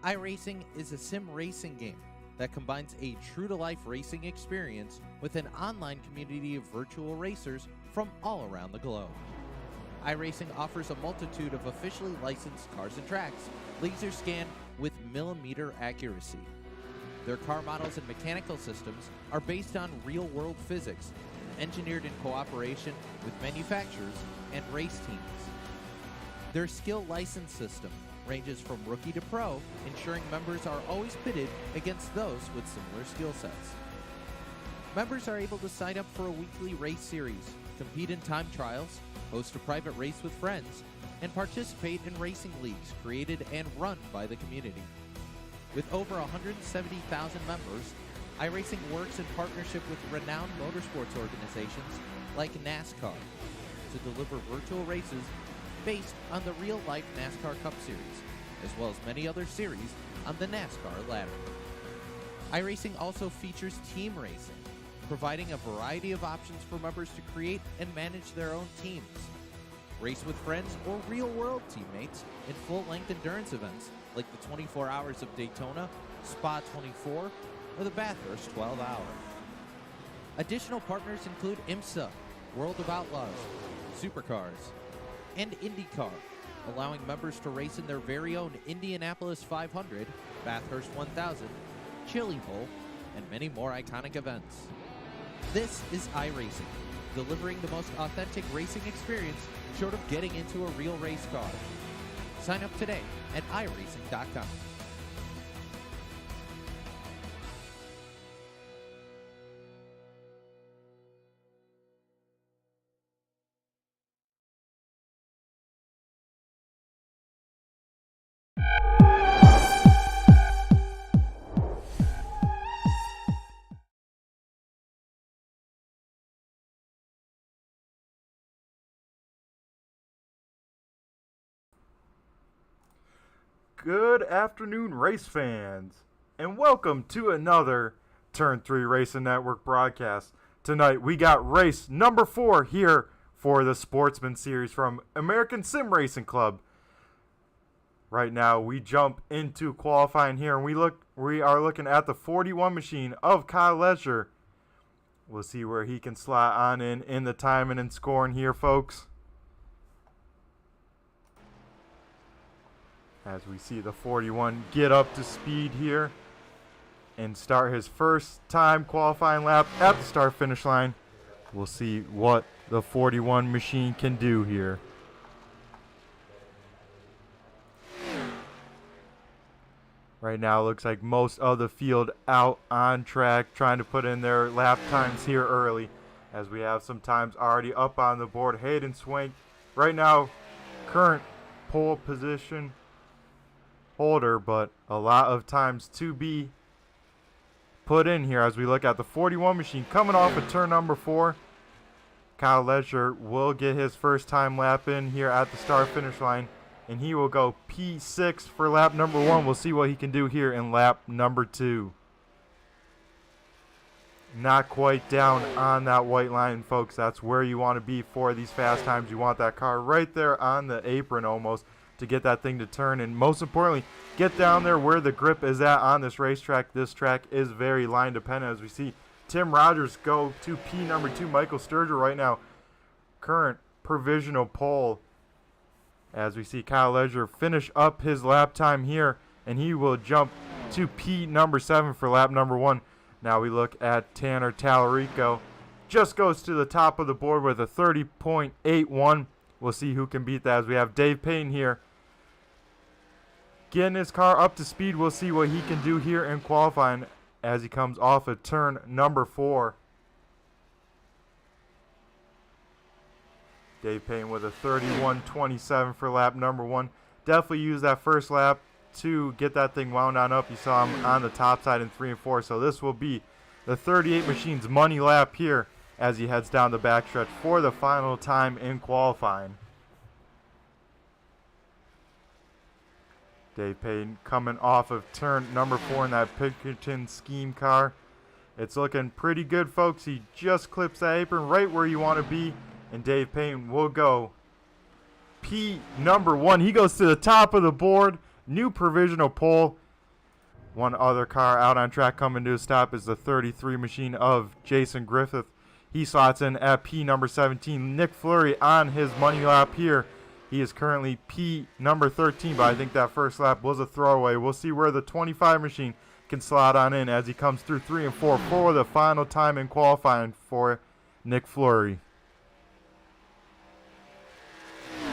iRacing is a sim racing game that combines a true-to-life racing experience with an online community of virtual racers from all around the globe. iRacing offers a multitude of officially licensed cars and tracks, laser scanned with millimeter accuracy. Their car models and mechanical systems are based on real-world physics, engineered in cooperation with manufacturers and race teams. Their skill license system ranges from rookie to pro, ensuring members are always pitted against those with similar skill sets. Members are able to sign up for a weekly race series, compete in time trials, host a private race with friends, and participate in racing leagues created and run by the community. With over 170,000 members, iRacing works in partnership with renowned motorsports organizations like NASCAR to deliver virtual races based on the real-life NASCAR Cup Series, as well as many other series on the NASCAR ladder. iRacing also features team racing, providing a variety of options for members to create and manage their own teams, race with friends or real-world teammates in full-length endurance events like the 24 Hours of Daytona, Spa 24, or the Bathurst 12 Hour. Additional partners include IMSA, World of Outlaws, Supercars, and IndyCar, allowing members to race in their very own Indianapolis 500, Bathurst 1000, Chili Bowl, and many more iconic events. This is iRacing, delivering the most authentic racing experience short of getting into a real race car. Sign up today at iRacing.com. Good afternoon, race fans, and welcome to another Turn 3 Racing Network broadcast. Tonight we got race number 4 here for the Sportsman series from American Sim Racing Club. Right now we jump into qualifying here, and we are looking at the 41 machine of Kyle Leisure. We'll see where he can slot on in the timing and scoring here, folks. As we see the 41 get up to speed here and start his first time qualifying lap at the start-finish line. We'll see what the 41 machine can do here. Right now it looks like most of the field out on track, trying to put in their lap times here early, as we have some times already up on the board. Hayden Swank right now current pole position holder, but a lot of times to be put in here as we look at the 41 machine coming off of turn number 4. Kyle Leisure will get his first time lap in here at the start finish line, and he will go P6 for lap number 1. We'll see what he can do here in lap number 2. Not quite down on that white line, folks. That's where you want to be for these fast times. You want that car right there on the apron almost to get that thing to turn, and most importantly, get down there where the grip is at on this racetrack. This track is very line dependent, as we see Tim Rogers go to P number 2. Michael Sturger right now current provisional pole, as we see Kyle Leisure finish up his lap time here, and he will jump to P number 7 for lap number 1. Now we look at Tanner Tallarico, just goes to the top of the board with a 30.81. We'll see who can beat that, as we have Dave Payne here getting his car up to speed. We'll see what he can do here in qualifying as he comes off of turn number 4. Dave Payne with a 31.27 for lap number 1. Definitely use that first lap to get that thing wound on up. You saw him on the top side in 3 and 4. So this will be the 38 machine's money lap here as he heads down the backstretch for the final time in qualifying. Dave Payne coming off of turn number 4 in that Pinkerton scheme car. It's looking pretty good, folks. He just clips that apron right where you want to be, and Dave Payne will go P number 1. He goes to the top of the board, new provisional pole, One other car out on track coming to a stop is the 33 machine of Jason Griffith. He slots in at P number 17. Nick Fleury on his money lap here. He is currently P number 13, but I think that first lap was a throwaway. We'll see where the 25 machine can slot on in as he comes through 3 and 4 for the final time in qualifying for Nick Fleury.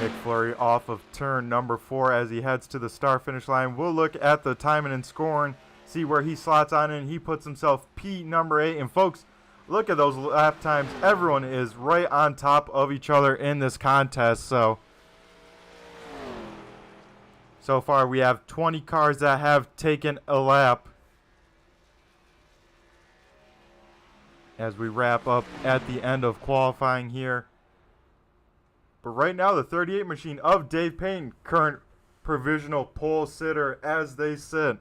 Nick Fleury off of turn number 4 as he heads to the start finish line. We'll look at the timing and scoring, see where he slots on in. He puts himself P number 8. And folks, look at those lap times. Everyone is right on top of each other in this contest. So far we have 20 cars that have taken a lap. As we wrap up at the end of qualifying here. But right now, the 38 machine of Dave Payne, current provisional pole sitter as they sit.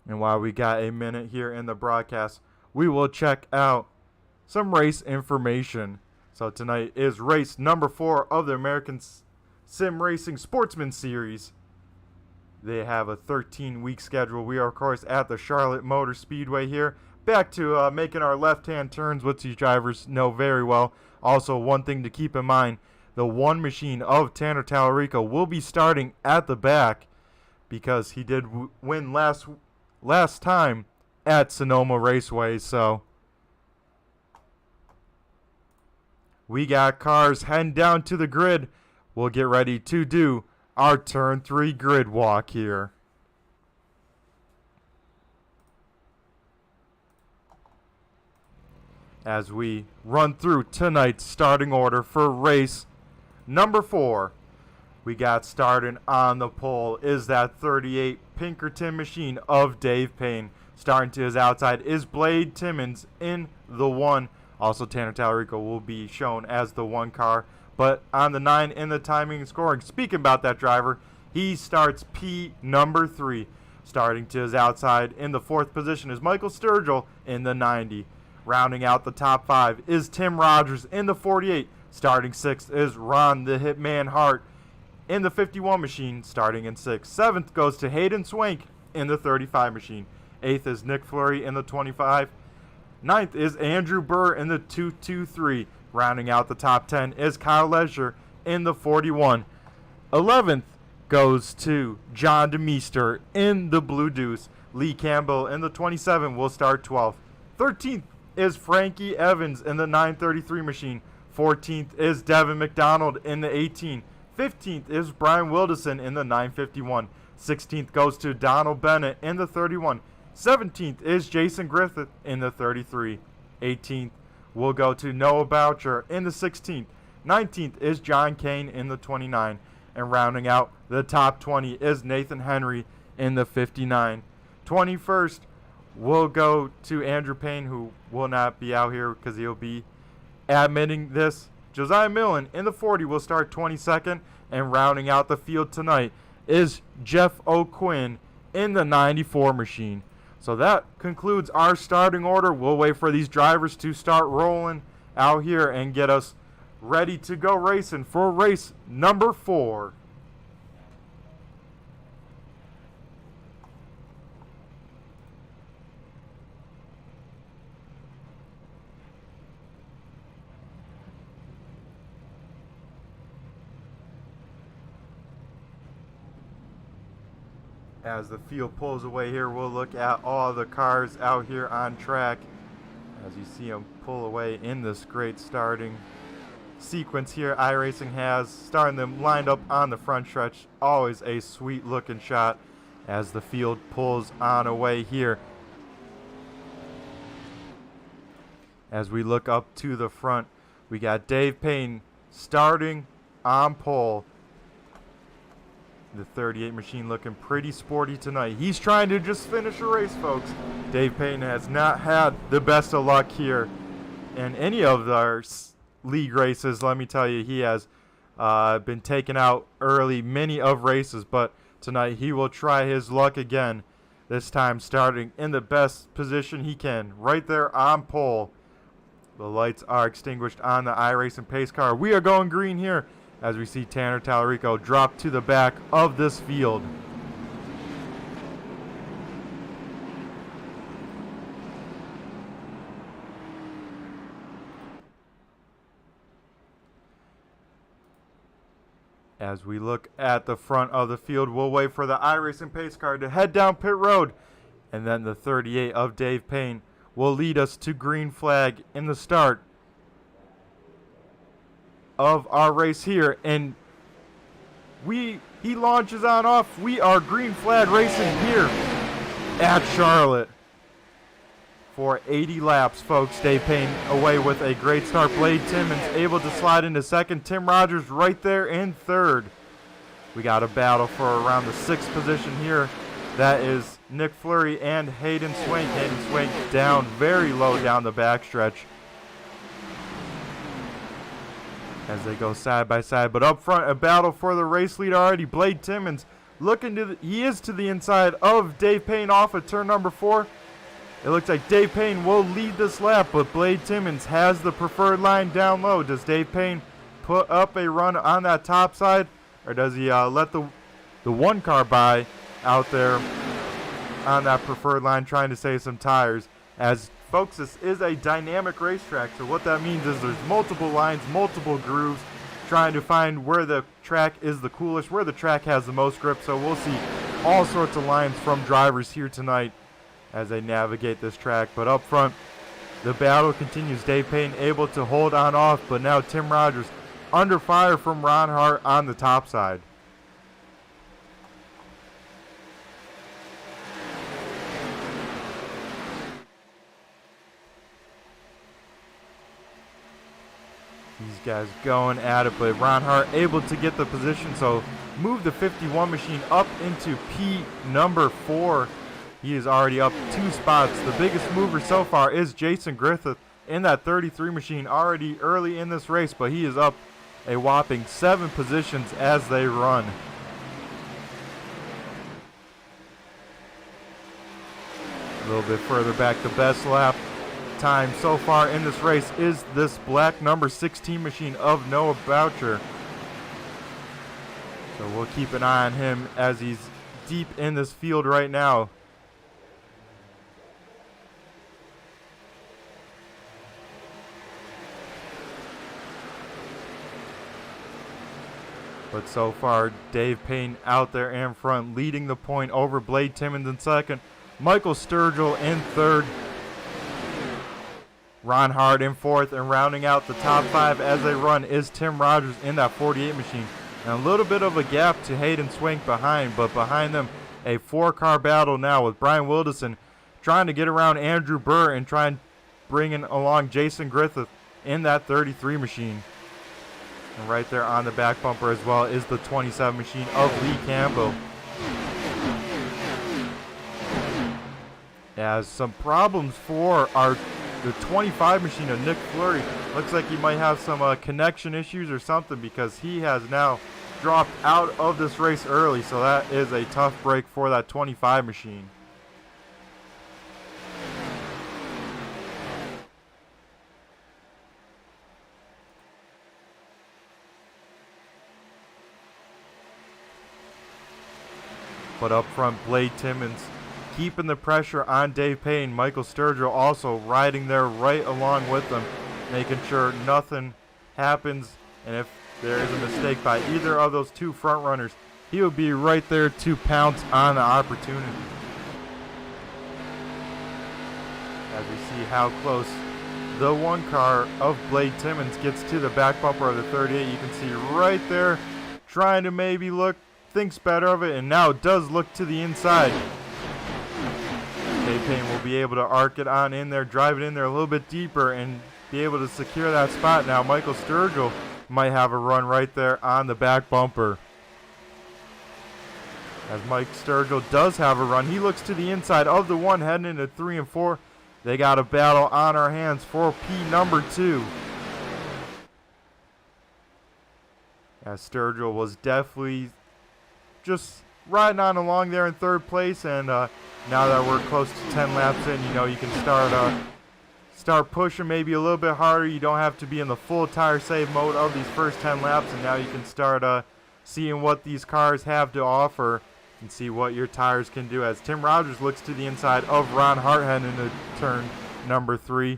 And while we got a minute here in the broadcast, we will check out some race information. So tonight is race number 4 of the American Sim Racing Sportsman Series. They have a 13-week schedule. We are, of course, at the Charlotte Motor Speedway here. Back to making our left-hand turns, which these drivers know very well. Also, one thing to keep in mind, the one machine of Tanner Tallarico will be starting at the back because he did win last time at Sonoma Raceway. So we got cars heading down to the grid. We'll get ready to do our turn 3 grid walk here. As we run through tonight's starting order for race number 4. We got starting on the pole is that 38 Pinkerton machine of Dave Payne. Starting to his outside is Blade Timmons in the 1. Also, Tanner Tallarico will be shown as the 1 car. But on the 9 in the timing and scoring, speaking about that driver, he starts P number 3. Starting to his outside in the 4th position is Michael Sturgill in the 90. Rounding out the top 5 is Tim Rogers in the 48. Starting 6th is Ron the Hitman Hart in the 51 machine, starting in 6th. 7th goes to Hayden Swank in the 35 machine. 8th is Nick Fleury in the 25. 9th is Andrew Burr in the 223. Rounding out the top 10 is Kyle Leisure in the 41. 11th goes to John DeMeester in the Blue Deuce. Lee Campbell in the 27 will start 12th. 13th is Frankie Evans in the 933 machine. 14th is Devin McDonald in the 18. 15th is Brian Wilderson in the 951. 16th goes to Donald Bennett in the 31. 17th is Jason Griffith in the 33. 18th will go to Noah Boucher in the 16th. 19th is John Kane in the 29. And rounding out the top 20 is Nathan Henry in the 59. 21st will go to Andrew Payne, who will not be out here because he'll be admitting this. Josiah Millen in the 40 will start 22nd. And rounding out the field tonight is Jeff O'Quinn in the 94 machine. So that concludes our starting order. We'll wait for these drivers to start rolling out here and get us ready to go racing for race number 4. As the field pulls away here, we'll look at all the cars out here on track as you see them pull away in this great starting sequence here iRacing has, starting them lined up on the front stretch. Always a sweet looking shot as the field pulls on away here. As we look up to the front, we got Dave Payne starting on pole. The 38 machine looking pretty sporty tonight. He's trying to just finish a race, folks. Dave Payne has not had the best of luck here in any of our league races. Let me tell you, he has been taken out early many of races, but tonight he will try his luck again. This time starting in the best position he can, right there on pole. The lights are extinguished on the iRacing pace car. We are going green here as we see Tanner Tallarico drop to the back of this field. As we look at the front of the field, we'll wait for the iRacing pace car to head down pit road. And then the 38 of Dave Payne will lead us to green flag in the start of our race here. And he launches on off. We are green flag racing here at Charlotte for 80 laps, folks. Dave Payne away with a great start. Blade Timmons able to slide into second. Tim Rogers right there in third. We got a battle for around the 6th position here. That is Nick Fleury and Hayden Swank. Hayden Swank down very low down the backstretch as they go side by side. But up front, a battle for the race lead already. Blade Timmons looking to he is to the inside of Dave Payne off at turn number 4. It looks like Dave Payne will lead this lap, but Blade Timmons has the preferred line down low. Does Dave Payne put up a run on that top side, or does he let the one car by out there on that preferred line trying to save some tires? As folks, this is a dynamic racetrack, so what that means is there's multiple lines, multiple grooves, trying to find where the track is the coolest, where the track has the most grip. So we'll see all sorts of lines from drivers here tonight as they navigate this track. But up front, the battle continues. Dave Payne able to hold on off, but now Tim Rogers under fire from Ron Hart on the top side. These guys going at it, but Ron Hart able to get the position, so move the 51 machine up into P number 4. He is already up 2 spots. The biggest mover so far is Jason Griffith in that 33 machine already early in this race, but he is up a whopping 7 positions as they run. A little bit further back, the best lap time so far in this race is this black number 16 machine of Noah Boucher. So we'll keep an eye on him as he's deep in this field right now. But so far, Dave Payne out there in front, leading the point over Blade Timmons in second, Michael Sturgill in third, Ron Hart in fourth, and rounding out the top 5 as they run is Tim Rogers in that 48 machine. And a little bit of a gap to Hayden Swank behind, but behind them a 4-car battle now with Brian Wilderson trying to get around Andrew Burr and try and bring in along Jason Griffith in that 33 machine. And right there on the back bumper as well is the 27 machine of Lee Campbell. As some problems for the 25 machine of Nick Fleury. Looks like he might have some connection issues or something, because he has now dropped out of this race early. So that is a tough break for that 25 machine. But up front, Blade Timmons keeping the pressure on Dave Payne. Michael Sturgill also riding there right along with them, making sure nothing happens. And if there is a mistake by either of those 2 front runners, he will be right there to pounce on the opportunity. As we see how close the 1 car of Blade Timmons gets to the back bumper of the 38, you can see right there trying to maybe thinks better of it, and now does look to the inside. Dave Payne will be able to arc it on in there, drive it in there a little bit deeper, and be able to secure that spot. Now Michael Sturgill might have a run right there on the back bumper. As Mike Sturgill does have a run, he looks to the inside of the 1 heading into 3 and 4. They got a battle on our hands for P number 2. As Sturgill was definitely just riding on along there in 3rd place, and now that we're close to 10 laps in, you can start pushing maybe a little bit harder. You don't have to be in the full tire save mode of these first 10 laps, and now you can start seeing what these cars have to offer and see what your tires can do. As Tim Rogers looks to the inside of Ron Hart heading into turn number 3.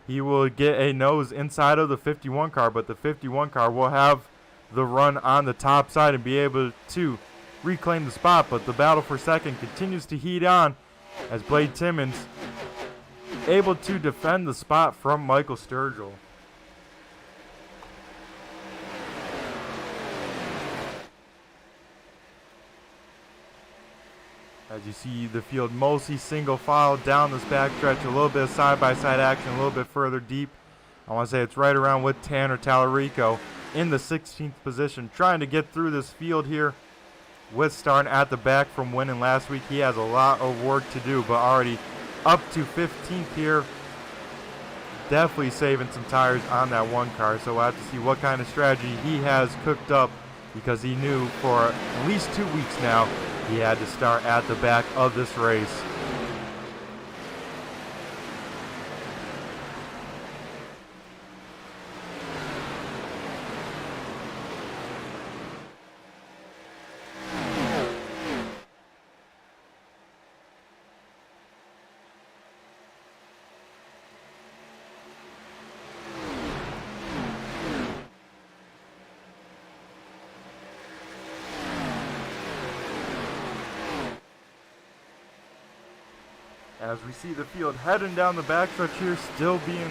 He will get a nose inside of the 51 car, but the 51 car will have the run on the top side and be able to reclaim the spot. But the battle for second continues to heat on as Blade Timmons able to defend the spot from Michael Sturgill. As you see the field mostly single file down this backstretch, a little bit of side-by-side action, a little bit further deep. I want to say it's right around with Tanner Tallarico in the 16th position, trying to get through this field here with starting at the back from winning last week. He has a lot of work to do, but already up to 15th here. Definitely saving some tires on that one car, so we'll have to see what kind of strategy he has cooked up, because he knew for at least 2 weeks now he had to start at the back of this race. As we see the field heading down the backstretch here, still being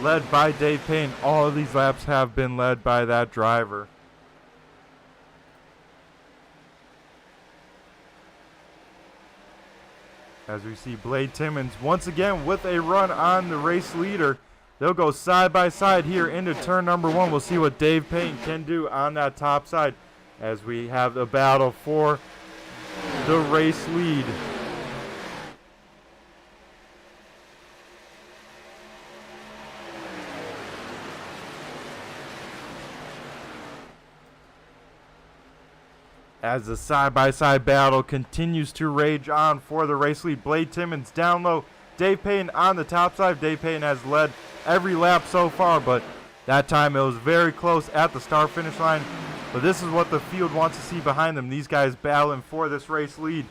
led by Dave Payne. All of these laps have been led by that driver. As we see Blade Timmons once again with a run on the race leader. They'll go side by side here into turn number 1. We'll see what Dave Payne can do on that top side as we have the battle for the race lead. As the side-by-side battle continues to rage on for the race lead. Blade Timmons down low. Dave Payne on the top side. Dave Payne has led every lap so far, but that time it was very close at the start-finish line. But this is what the field wants to see behind them. These guys battling for this race lead.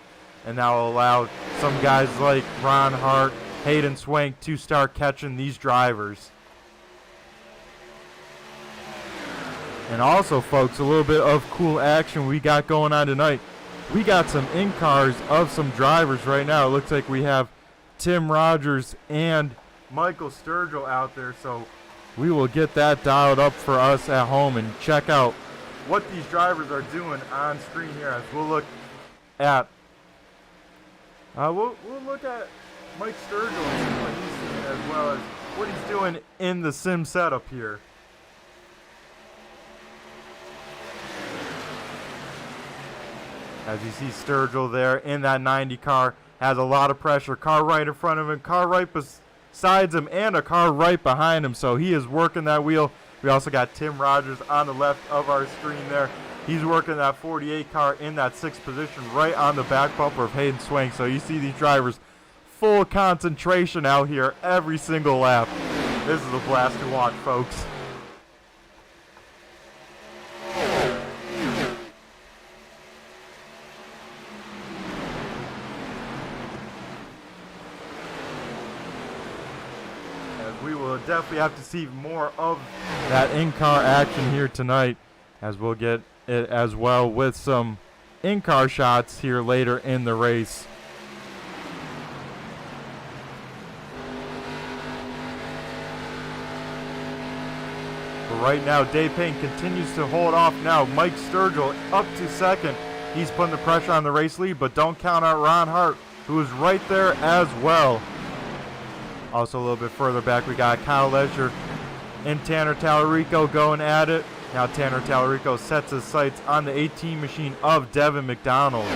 And that will allow some guys like Ron Hart, Hayden Swank to start catching these drivers. And also, folks, a little bit of cool action we got going on tonight. We got some in-cars of some drivers right now. It looks like we have Tim Rogers and Michael Sturgill out there. So we will get that dialed up for us at home and check out what these drivers are doing on screen here. As we'll look at we'll look at Mike Sturgill and see what he's doing, as well as what he's doing in the sim setup here. As you see Sturgill there in that 90 car, has a lot of pressure. Car right in front of him, car right besides him, and a car right behind him. So he is working that wheel. We also got Tim Rogers on the left of our screen there. He's working that 48 car in that 6th position right on the back bumper of Hayden Swank. So you see these drivers full concentration out here every single lap. This is a blast to watch, folks. We will definitely have to see more of that in-car action here tonight, as we'll get it as well with some in-car shots here later in the race. But right now, Dave Payne continues to hold off now. Mike Sturgill up to second. He's putting the pressure on the race lead, but don't count out Ron Hart, who is right there as well. Also a little bit further back, we got Kyle Lesher and Tanner Tallarico going at it. Now Tanner Tallarico sets his sights on the 18 machine of Devin McDonald.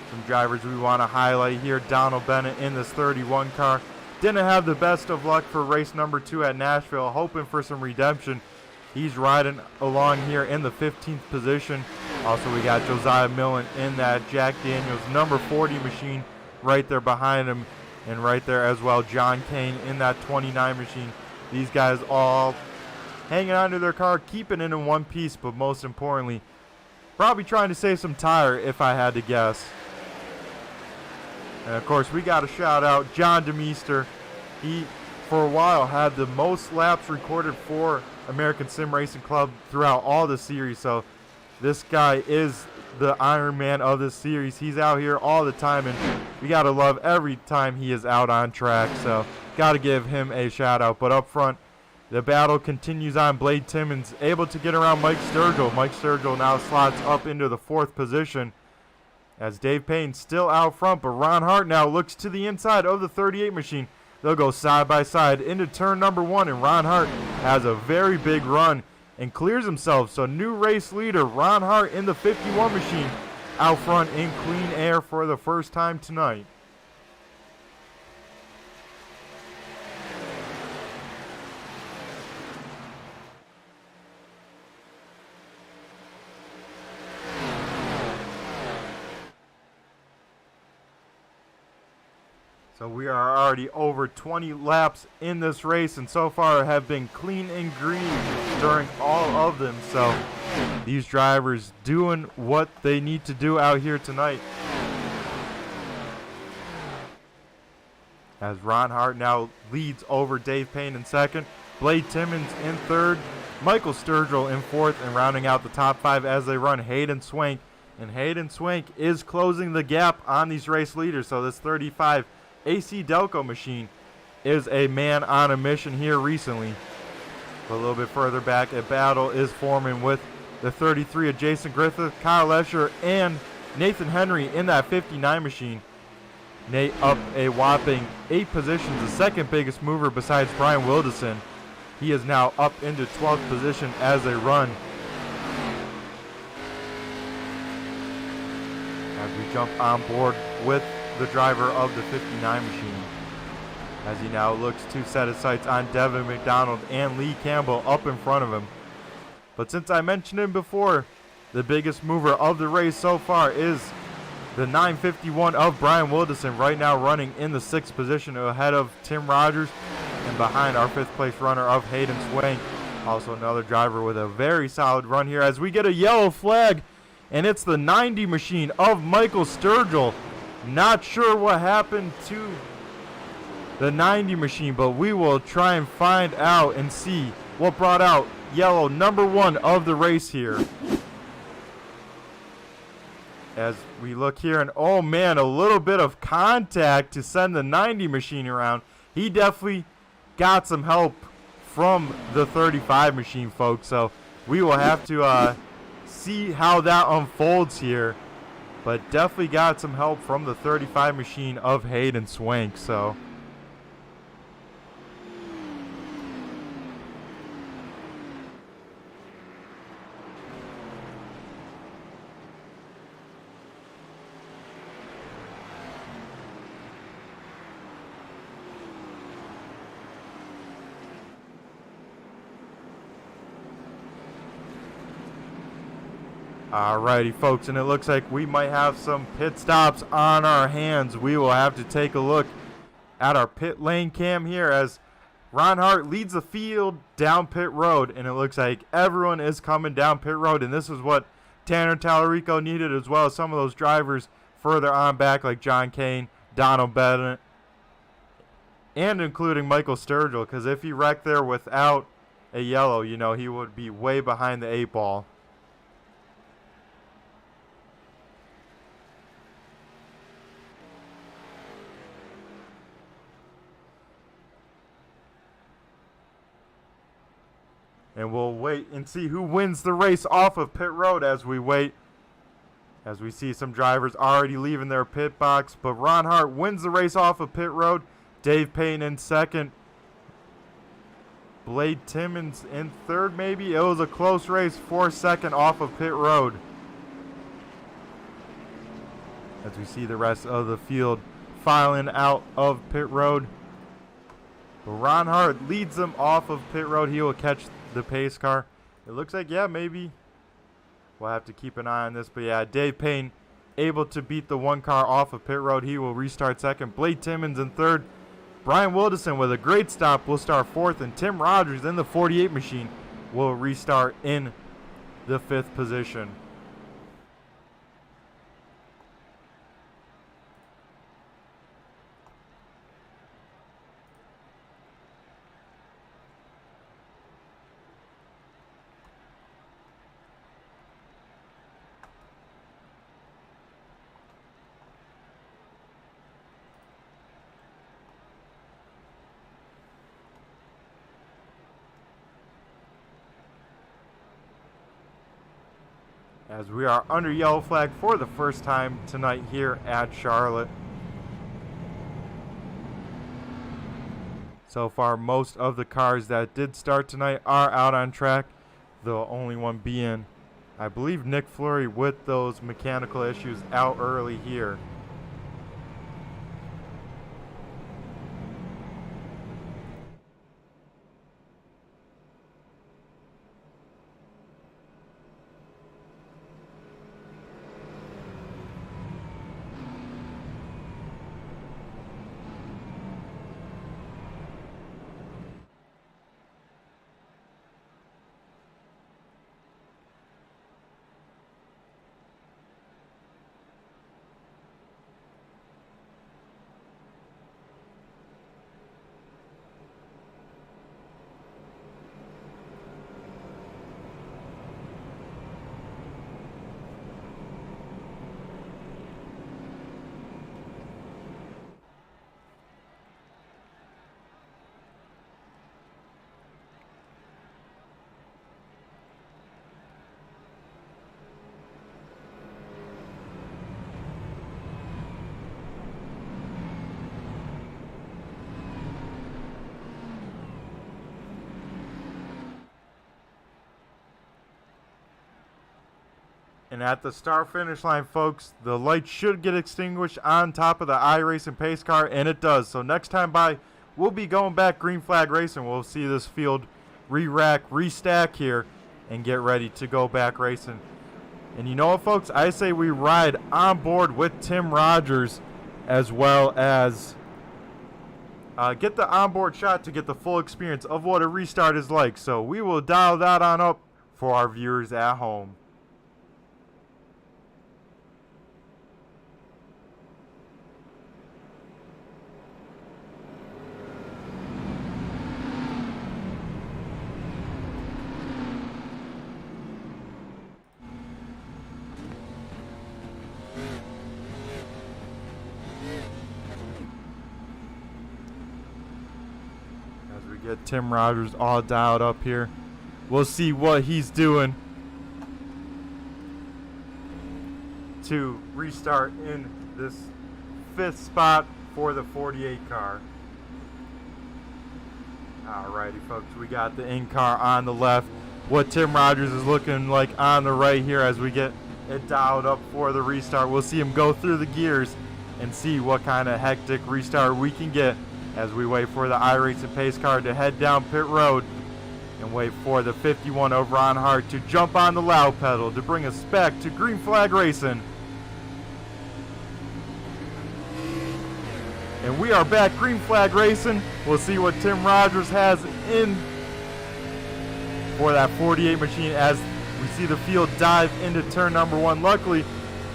Some drivers we want to highlight here. Donald Bennett in this 31 car. Didn't have the best of luck for race number 2 at Nashville, hoping for some redemption. He's riding along here in the 15th position. Also, we got Josiah Millen in that Jack Daniels number 40 machine right there behind him. And right there as well, John Kane in that 29 machine. These guys all hanging onto their car, keeping it in one piece, but most importantly, probably trying to save some tire if I had to guess. And of course, we got to shout out John DeMeester. He, for a while, had the most laps recorded for American Sim Racing Club throughout all the series. So this guy is the Iron Man of this series. He's out here all the time, and we got to love every time he is out on track. So got to give him a shout out. But up front, the battle continues on. Blade Timmons able to get around Mike Sturgill. Mike Sturgill now slots up into the 4th position as Dave Payne still out front, but Ron Hart now looks to the inside of the 38 machine. They'll go side by side into turn number 1, and Ron Hart has a very big run and clears himself. So new race leader Ron Hart in the 51 machine out front in clean air for the first time tonight. So we are already over 20 laps in this race, and so far have been clean and green during all of them. So these drivers doing what they need to do out here tonight. As Ron Hart now leads over Dave Payne in 2nd, Blade Timmons in 3rd, Michael Sturgill in 4th, and rounding out the top 5 as they run Hayden Swank. And Hayden Swank is closing the gap on these race leaders. So this 35 AC Delco machine is a man on a mission here recently. But a little bit further back, a battle is forming with the 33 of Jason Griffith, Kyle Escher, and Nathan Henry in that 59 machine. Nate up a whopping 8 positions, the second biggest mover besides Brian Wilderson. He is now up into 12th position as they run. As we jump on board with the driver of the 59 machine, as he now looks to set his sights on Devin McDonald and Lee Campbell up in front of him. But since I mentioned him before, the biggest mover of the race so far is the 951 of Brian Wilderson, right now running in the 6th position ahead of Tim Rogers and behind our 5th place runner of Hayden Swank. Also another driver with a very solid run here as we get a yellow flag, and it's the 90 machine of Michael Sturgill. Not sure what happened to the 90 machine, but we will try and find out and see what brought out yellow number 1 of the race here. As we look here, and oh man, a little bit of contact to send the 90 machine around. He definitely got some help from the 35 machine, folks. So we will have to see how that unfolds here. But definitely got some help from the 35 machine of Hayden Swank. So alrighty, folks, and it looks like we might have some pit stops on our hands. We will have to take a look at our pit lane cam here as Ron Hart leads the field down pit road, and it looks like everyone is coming down pit road, and this is what Tanner Tallarico needed, as well as some of those drivers further on back like John Kane, Donald Bennett, and including Michael Sturgill, because if he wrecked there without a yellow, you know, he would be way behind the 8 ball. And we'll wait and see who wins the race off of pit road as we wait. As we see some drivers already leaving their pit box. But Ron Hart wins the race off of pit road. Dave Payne in 2nd. Blade Timmons in 3rd maybe. It was a close race for 2nd off of pit road. As we see the rest of the field filing out of pit road. But Ron Hart leads them off of pit road. He will catch the pace car. It looks like, yeah, maybe we'll have to keep an eye on this. But yeah, Dave Payne able to beat the 1 car off of pit road. He will restart 2nd. Blade Timmons in 3rd. Brian Wilderson with a great stop will start 4th. And Tim Rogers in the 48 machine will restart in the 5th position. as we are under yellow flag for the first time tonight here at Charlotte. So far, most of the cars that did start tonight are out on track. The only one being, I believe, Nick Fleury with those mechanical issues out early here. And at the start finish line, folks, the light should get extinguished on top of the iRacing pace car, and it does. So next time by, we'll be going back green flag racing. We'll see this field re-rack, restack here, and get ready to go back racing. And you know what, folks? I say we ride on board with Tim Rogers, as well as get the onboard shot to get the full experience of what a restart is like. So we will dial that on up for our viewers at home. Get Tim Rogers all dialed up here. We'll see what he's doing to restart in this 5th spot for the 48 car. Alrighty, folks, we got the in-car on the left. What Tim Rogers is looking like on the right here as we get it dialed up for the restart. We'll see him go through the gears and see what kind of hectic restart we can get as we wait for the iRacing pace car to head down pit road and wait for the 51 of Ron Hart to jump on the loud pedal to bring us back to green flag racing. And we are back green flag racing. We'll see what Tim Rogers has in for that 48 machine as we see the field dive into turn number 1. Luckily,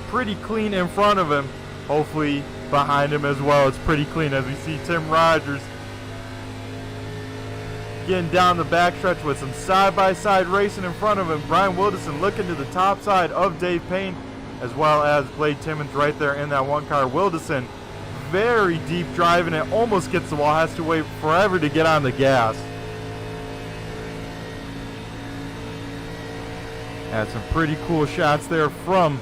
pretty clean in front of him. Hopefully behind him as well, it's pretty clean as we see Tim Rogers getting down the backstretch with some side-by-side racing in front of him. Brian Wilderson looking to the top side of Dave Payne, as well as Blade Timmons right there in that one car. Wilderson very deep driving it, almost gets the wall, has to wait forever to get on the gas. Had some pretty cool shots there from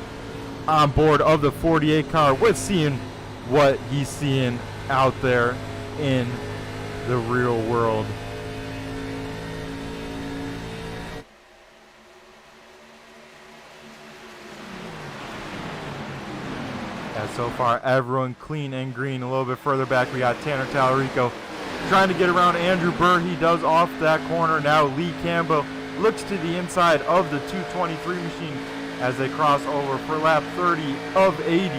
on board of the 48 car with seeing what he's seeing out there in the real world. As so far everyone clean and green. A little bit further back we got Tanner Tallarico trying to get around Andrew Burr. He does off that corner. Now Lee Campbell looks to the inside of the 223 machine as they cross over for lap 30 of 80.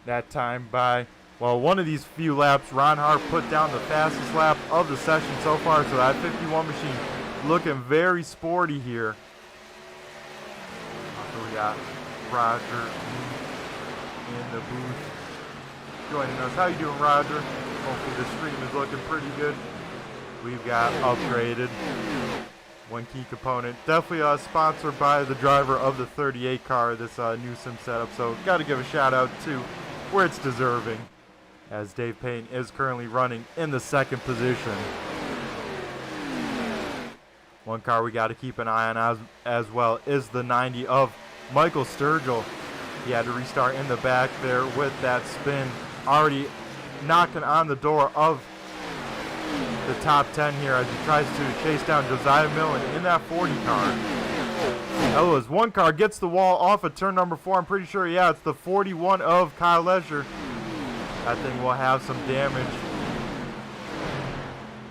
That time by, well, one of these few laps, Ron Hart put down the fastest lap of the session so far. So that 51 machine looking very sporty here. So we got Roger in the booth joining us. How you doing, Roger? Hopefully the stream is looking pretty good. We've got upgraded. One key component. Definitely sponsored by the driver of the 38 car, this new sim setup. So got to give a shout out to where it's deserving, as Dave Payne is currently running in the 2nd position. One car we got to keep an eye on as well is the 90 of Michael Sturgill. He had to restart in the back there with that spin, already knocking on the door of the top 10 here as he tries to chase down Josiah Millen in that 40 car. Ella's one car gets the wall off of turn number 4. I'm pretty sure, yeah, it's the 41 of Kyle Leisure. That thing will have some damage.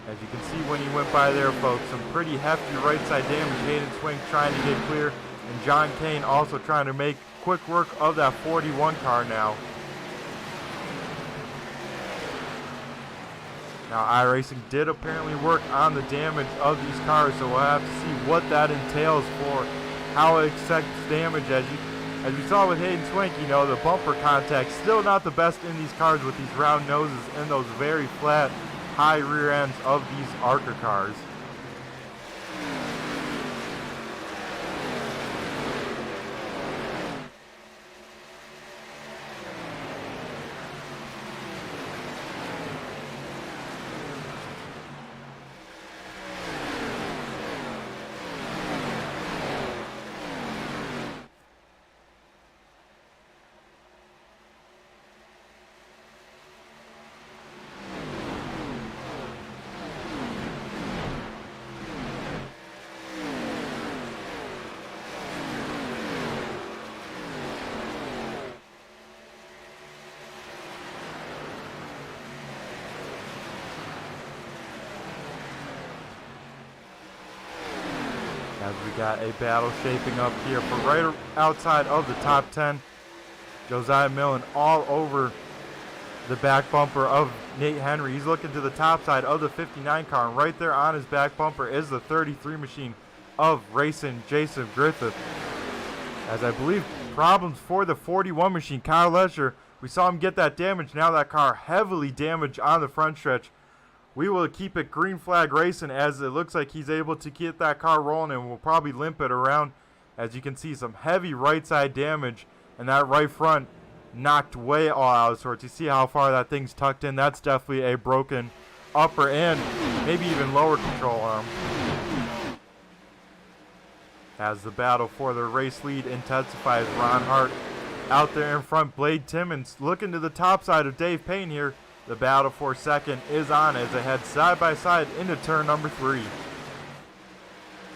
As you can see when he went by there, folks, some pretty hefty right side damage. Hayden Swing trying to get clear, and John Kane also trying to make quick work of that 41 car now. Now, iRacing did apparently work on the damage of these cars, so we'll have to see what that entails for how it affects damage. As you saw with Hayden Swink, you know, the bumper contact still not the best in these cars with these round noses and those very flat, high rear ends of these ARCA cars. As we got a battle shaping up here for right outside of the top 10. Josiah Millen all over the back bumper of Nate Henry. He's looking to the top side of the 59 car, and right there on his back bumper is the 33 machine of racing Jason Griffith. As I believe problems for the 41 machine, Kyle Leisure, we saw him get that damage. Now that car heavily damaged on the front stretch. We will keep it green flag racing as it looks like he's able to get that car rolling, and we'll probably limp it around. As you can see, some heavy right side damage, and that right front knocked way all out of sorts. You see how far that thing's tucked in. That's definitely a broken upper and maybe even lower control arm. As the battle for the race lead intensifies, Ron Hart out there in front. Blade Timmons looking to the top side of Dave Payne here. The battle for second is on as they head side by side into turn number 3.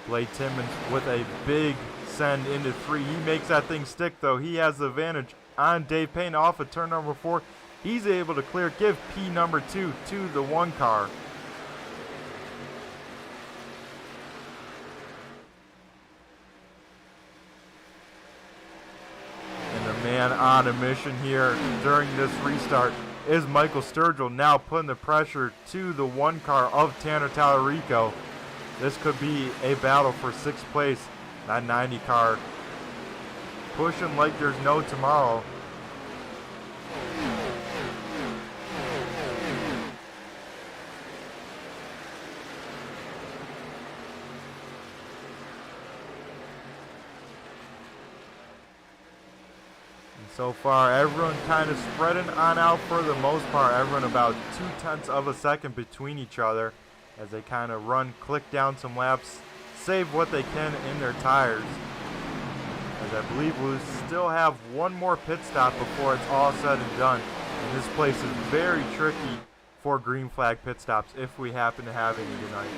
Blade Timmons with a big send into 3. He makes that thing stick though. He has the advantage on Dave Payne off of turn number 4. He's able to clear, give P number 2 to the 1 car. And the man on a mission here during this restart is Michael Sturgill, now putting the pressure to the 1 car of Tanner Tallarico. This could be a battle for 6th place. That 90 car pushing like there's no tomorrow. So far, everyone kind of spreading on out for the most part. Everyone about 0.2 of a second between each other as they kind of click down some laps, save what they can in their tires. As I believe we'll still have one more pit stop before it's all said and done. And this place is very tricky for green flag pit stops if we happen to have any tonight.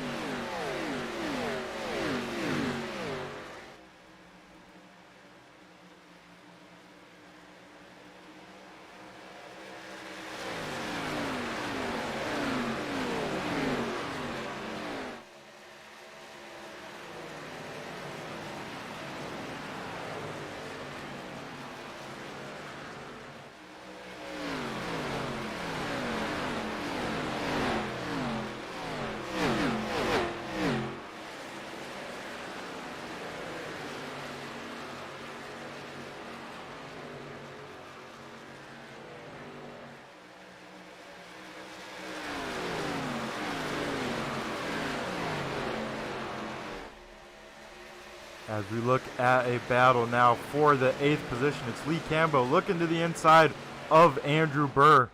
As we look at a battle now for the 8th position, it's Lee Campbell looking to the inside of Andrew Burr.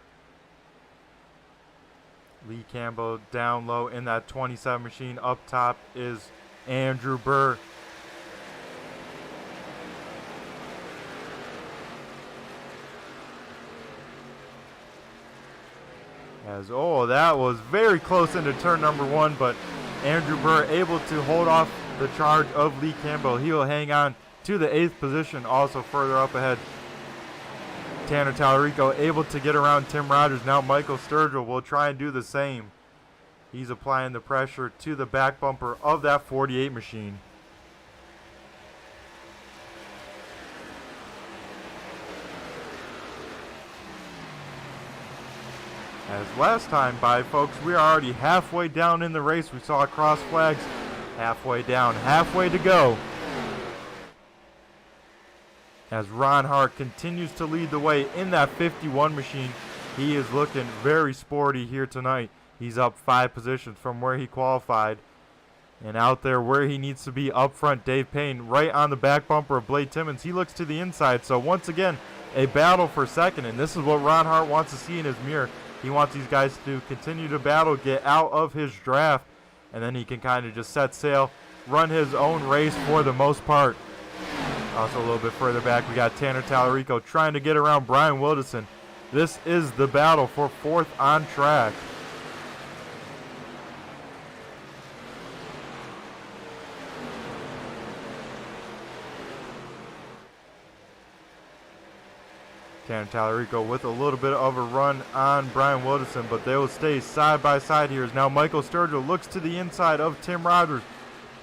Lee Campbell down low in that 27 machine. Up top is Andrew Burr. That was very close into turn number 1, but Andrew Burr able to hold off the charge of Lee Campbell. He'll hang on to the 8th position, also further up ahead. Tanner Tallarico able to get around Tim Rogers. Now Michael Sturgill will try and do the same. He's applying the pressure to the back bumper of that 48 machine. As last time by, folks, we are already halfway down in the race. We saw cross flags. Halfway down, halfway to go. As Ron Hart continues to lead the way in that 51 machine. He is looking very sporty here tonight. He's up 5 positions from where he qualified. And out there where he needs to be up front, Dave Payne right on the back bumper of Blade Timmons. He looks to the inside. So once again, a battle for second. And this is what Ron Hart wants to see in his mirror. He wants these guys to continue to battle, get out of his draft, and then he can kind of just set sail, run his own race for the most part. Also a little bit further back, we got Tanner Tallarico trying to get around Brian Wilderson. This is the battle for 4th on track. Tanner Tallarico with a little bit of a run on Brian Wilderson, but they will stay side by side here as now Michael Sturgill looks to the inside of Tim Rogers.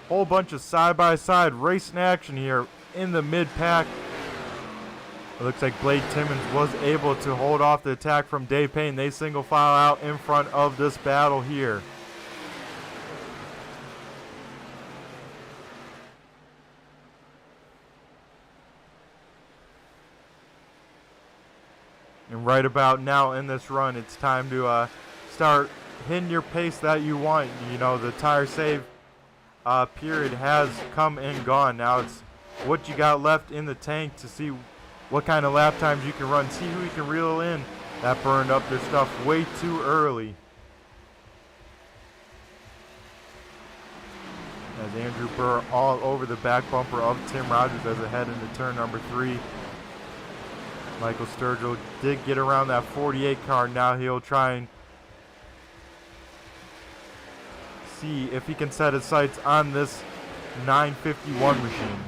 Whole bunch of side by side racing action here in the mid pack. It looks like Blade Timmons was able to hold off the attack from Dave Payne. They single file out in front of this battle here. And right about now in this run, it's time to start hitting your pace that you want. You know, the tire save period has come and gone. Now it's what you got left in the tank to see what kind of lap times you can run. See who you can reel in. That burned up their stuff way too early. As Andrew Burr all over the back bumper of Tim Rogers as they head into turn number 3. Michael Sturgill did get around that 48 car. Now he'll try and see if he can set his sights on this 951 machine.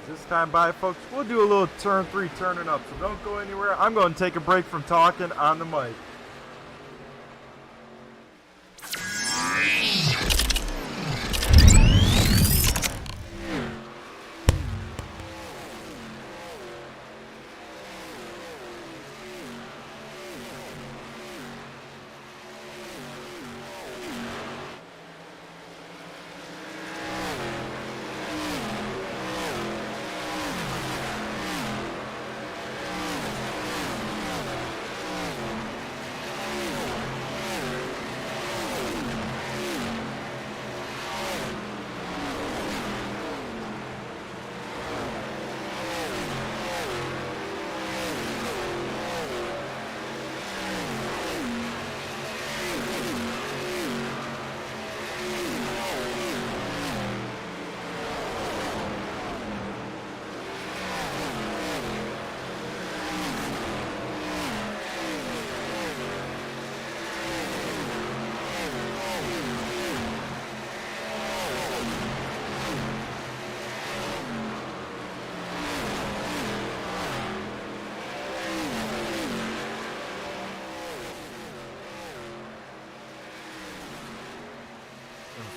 This time by, folks, we'll do a little turn 3 turning up, so don't go anywhere. I'm going to take a break from talking on the mic.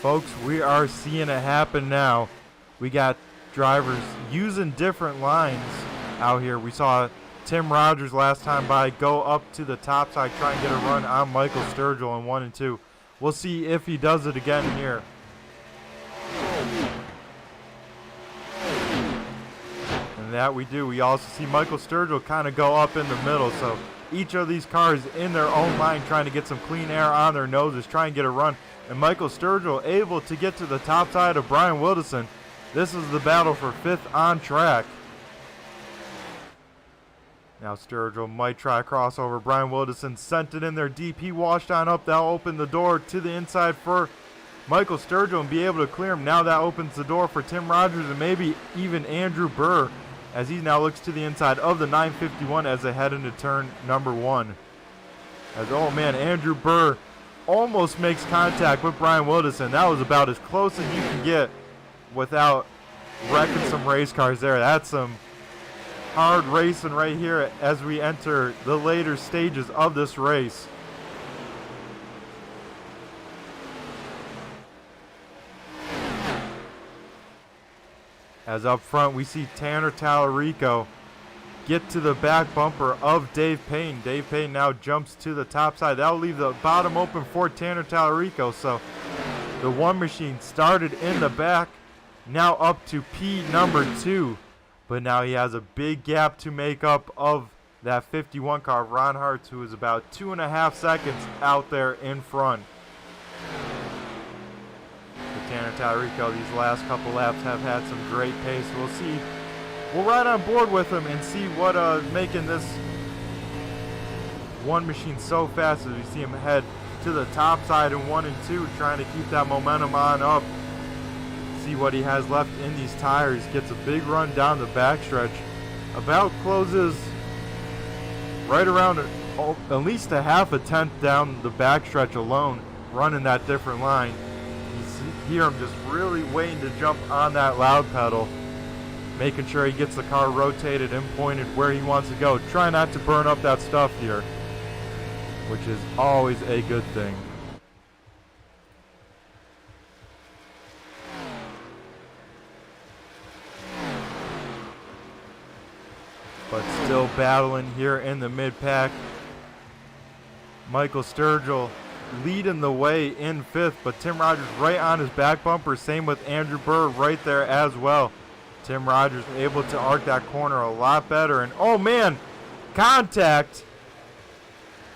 Folks, we are seeing it happen now. We got drivers using different lines out here. We saw Tim Rogers last time by go up to the top side, try and get a run on Michael Sturgill in 1 and 2. We'll see if he does it again here. that we do. We also see Michael Sturgill kind of go up in the middle. So each of these cars in their own line trying to get some clean air on their noses, try and get a run. And Michael Sturgill able to get to the top side of Brian Wildison. This is the battle for 5th on track. Now Sturgill might try a crossover. Brian Wildison sent it in there deep. He washed on up. That'll open the door to the inside for Michael Sturgill and be able to clear him. Now that opens the door for Tim Rogers and maybe even Andrew Burr as he now looks to the inside of the 951 as they head into turn number 1. As, oh man, Andrew Burr almost makes contact with Brian Wildison. That was about as close as you can get without wrecking some race cars there. That's some hard racing right here as we enter the later stages of this race. As up front we see Tanner Tallarico get to the back bumper of Dave Payne. Dave Payne now jumps to the top side. That'll leave the bottom open for Tanner Tallarico. So the one machine started in the back, now up to P number 2. But now he has a big gap to make up of that 51 car, Ron Hartz, who is about 2.5 seconds out there in front. For Tanner Tallarico, these last couple laps have had some great pace. We'll see. We'll ride on board with him and see what making this one machine so fast as we see him head to the top side in 1 and 2, trying to keep that momentum on up. See what he has left in these tires. Gets a big run down the backstretch. About closes right around at least a half a tenth down the backstretch alone, running that different line. You hear him just really waiting to jump on that loud pedal, making sure he gets the car rotated and pointed where he wants to go. Try not to burn up that stuff here, which is always a good thing. But still battling here in the mid-pack. Michael Sturgill leading the way in 5th, but Tim Rogers right on his back bumper. Same with Andrew Burr right there as well. Tim Rogers able to arc that corner a lot better. And oh man, contact.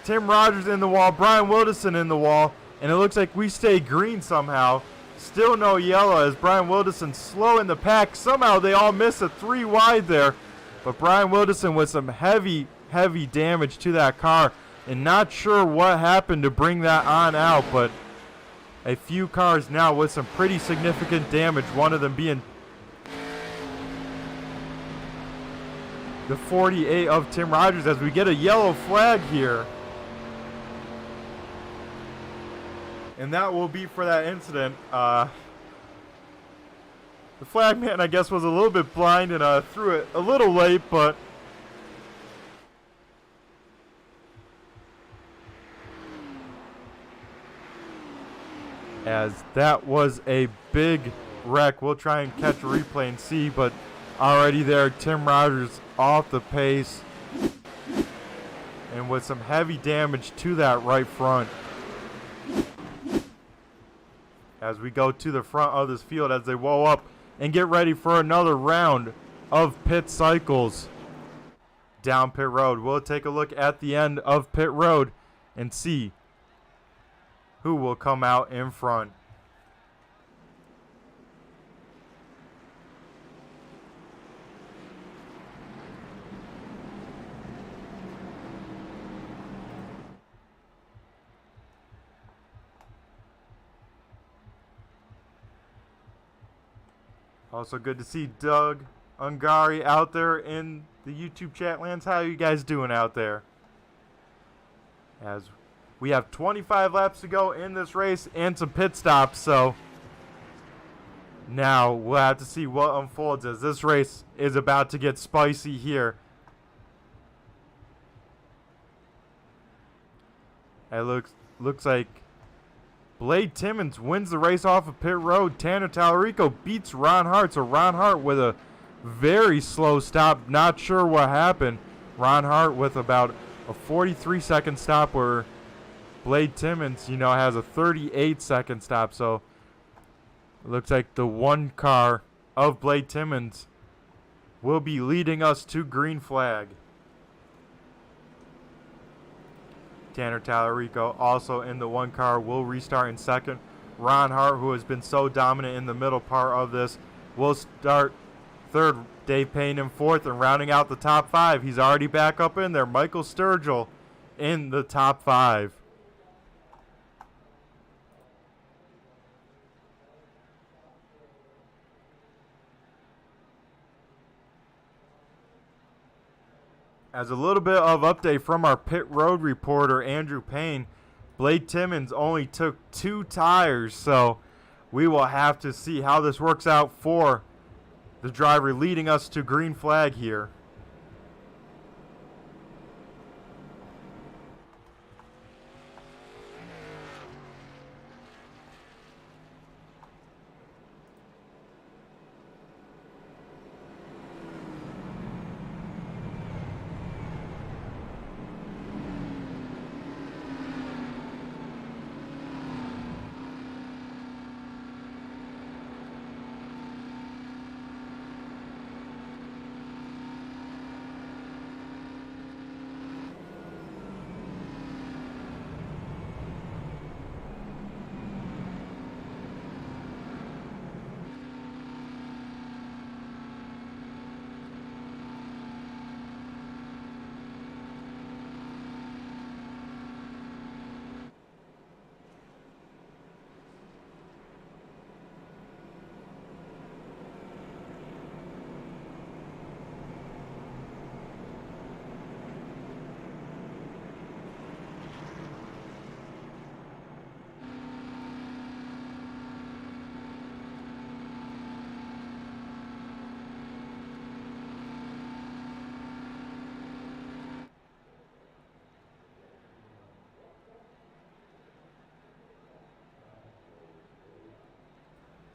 Tim Rogers in the wall, Brian Wildison in the wall, and it looks like we stay green somehow. Still no yellow as Brian Wildison slow in the pack. Somehow they all miss a 3 wide there. But Brian Wildison with some heavy damage to that car. And not sure what happened to bring that on out, but a few cars now with some pretty significant damage. One of them being the 48 of Tim Rogers as we get a yellow flag here. And that will be for that incident. The flag man, I guess, was a little bit blind and threw it a little late, but as that was a big wreck. We'll try and catch a replay and see, but already there, Tim Rogers off the pace and with some heavy damage to that right front. As we go to the front of this field as they woe up and get ready for another round of pit cycles down pit road. We'll take a look at the end of pit road and see who will come out in front. Also good to see Doug Ungari out there in the YouTube chat lands. How are you guys doing out there? As we have 25 laps to go in this race and some pit stops, so now we'll have to see what unfolds as this race is about to get spicy here. It looks like Blade Timmons wins the race off of pit road. Tanner Tallarico beats Ron Hart. So Ron Hart with a very slow stop. Not sure what happened. Ron Hart with about a 43-second stop where Blade Timmons, has a 38-second stop. So it looks like the one car of Blade Timmons will be leading us to green flag. Tanner Tallarico also in the one car will restart in second. Ron Hart, who has been so dominant in the middle part of this, will start third. Dave Payne in fourth, and rounding out the top five, he's already back up in there, Michael Sturgill in the top five. As a little bit of update from our pit road reporter, Andrew Payne, Blade Timmons only took 2 tires, so we will have to see how this works out for the driver leading us to green flag here.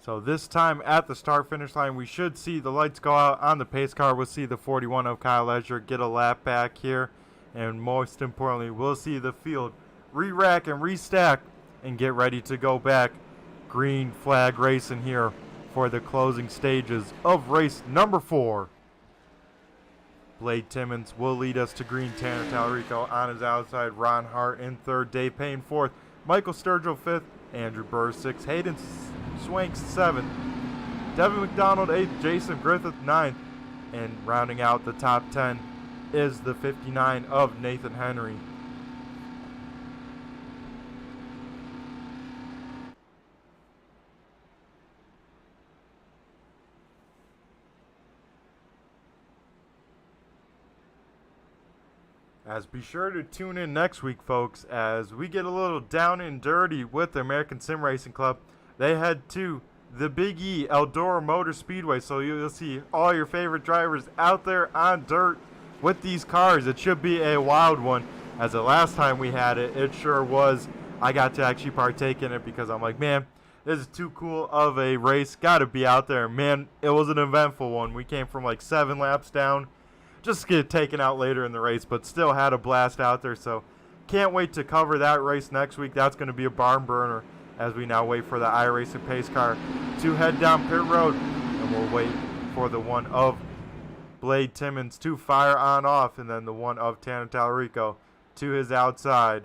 So this time at the start-finish line, we should see the lights go out on the pace car. We'll see the 41 of Kyle Lesher get a lap back here. And most importantly, we'll see the field re-rack and restack and get ready to go back. Green flag racing here for the closing stages of race number 4. Blade Timmons will lead us to green. Tanner Tallarico on his outside. Ron Hart in third. Dave Payne fourth. Michael Sturgill fifth. Andrew Burr sixth. Hayden Swank 7th, Devin McDonald 8th, Jason Griffith 9th, and rounding out the top 10 is the 59 of Nathan Henry. As be sure to tune in next week, folks, as we get a little down and dirty with the American Sim Racing Club. They head to the Big E Eldora Motor Speedway, so you'll see all your favorite drivers out there on dirt with these cars. It should be a wild one, as the last time we had it, it sure was. I got to actually partake in it because I'm like, man, this is too cool of a race. Got to be out there. Man, it was an eventful one. We came from like 7 laps down just to get taken out later in the race, but still had a blast out there. So can't wait to cover that race next week. That's going to be a barn burner, as we now wait for the iRacing pace car to head down pit road. And we'll wait for the one of Blade Timmons to fire on off, and then the one of Tanner Tallarico to his outside.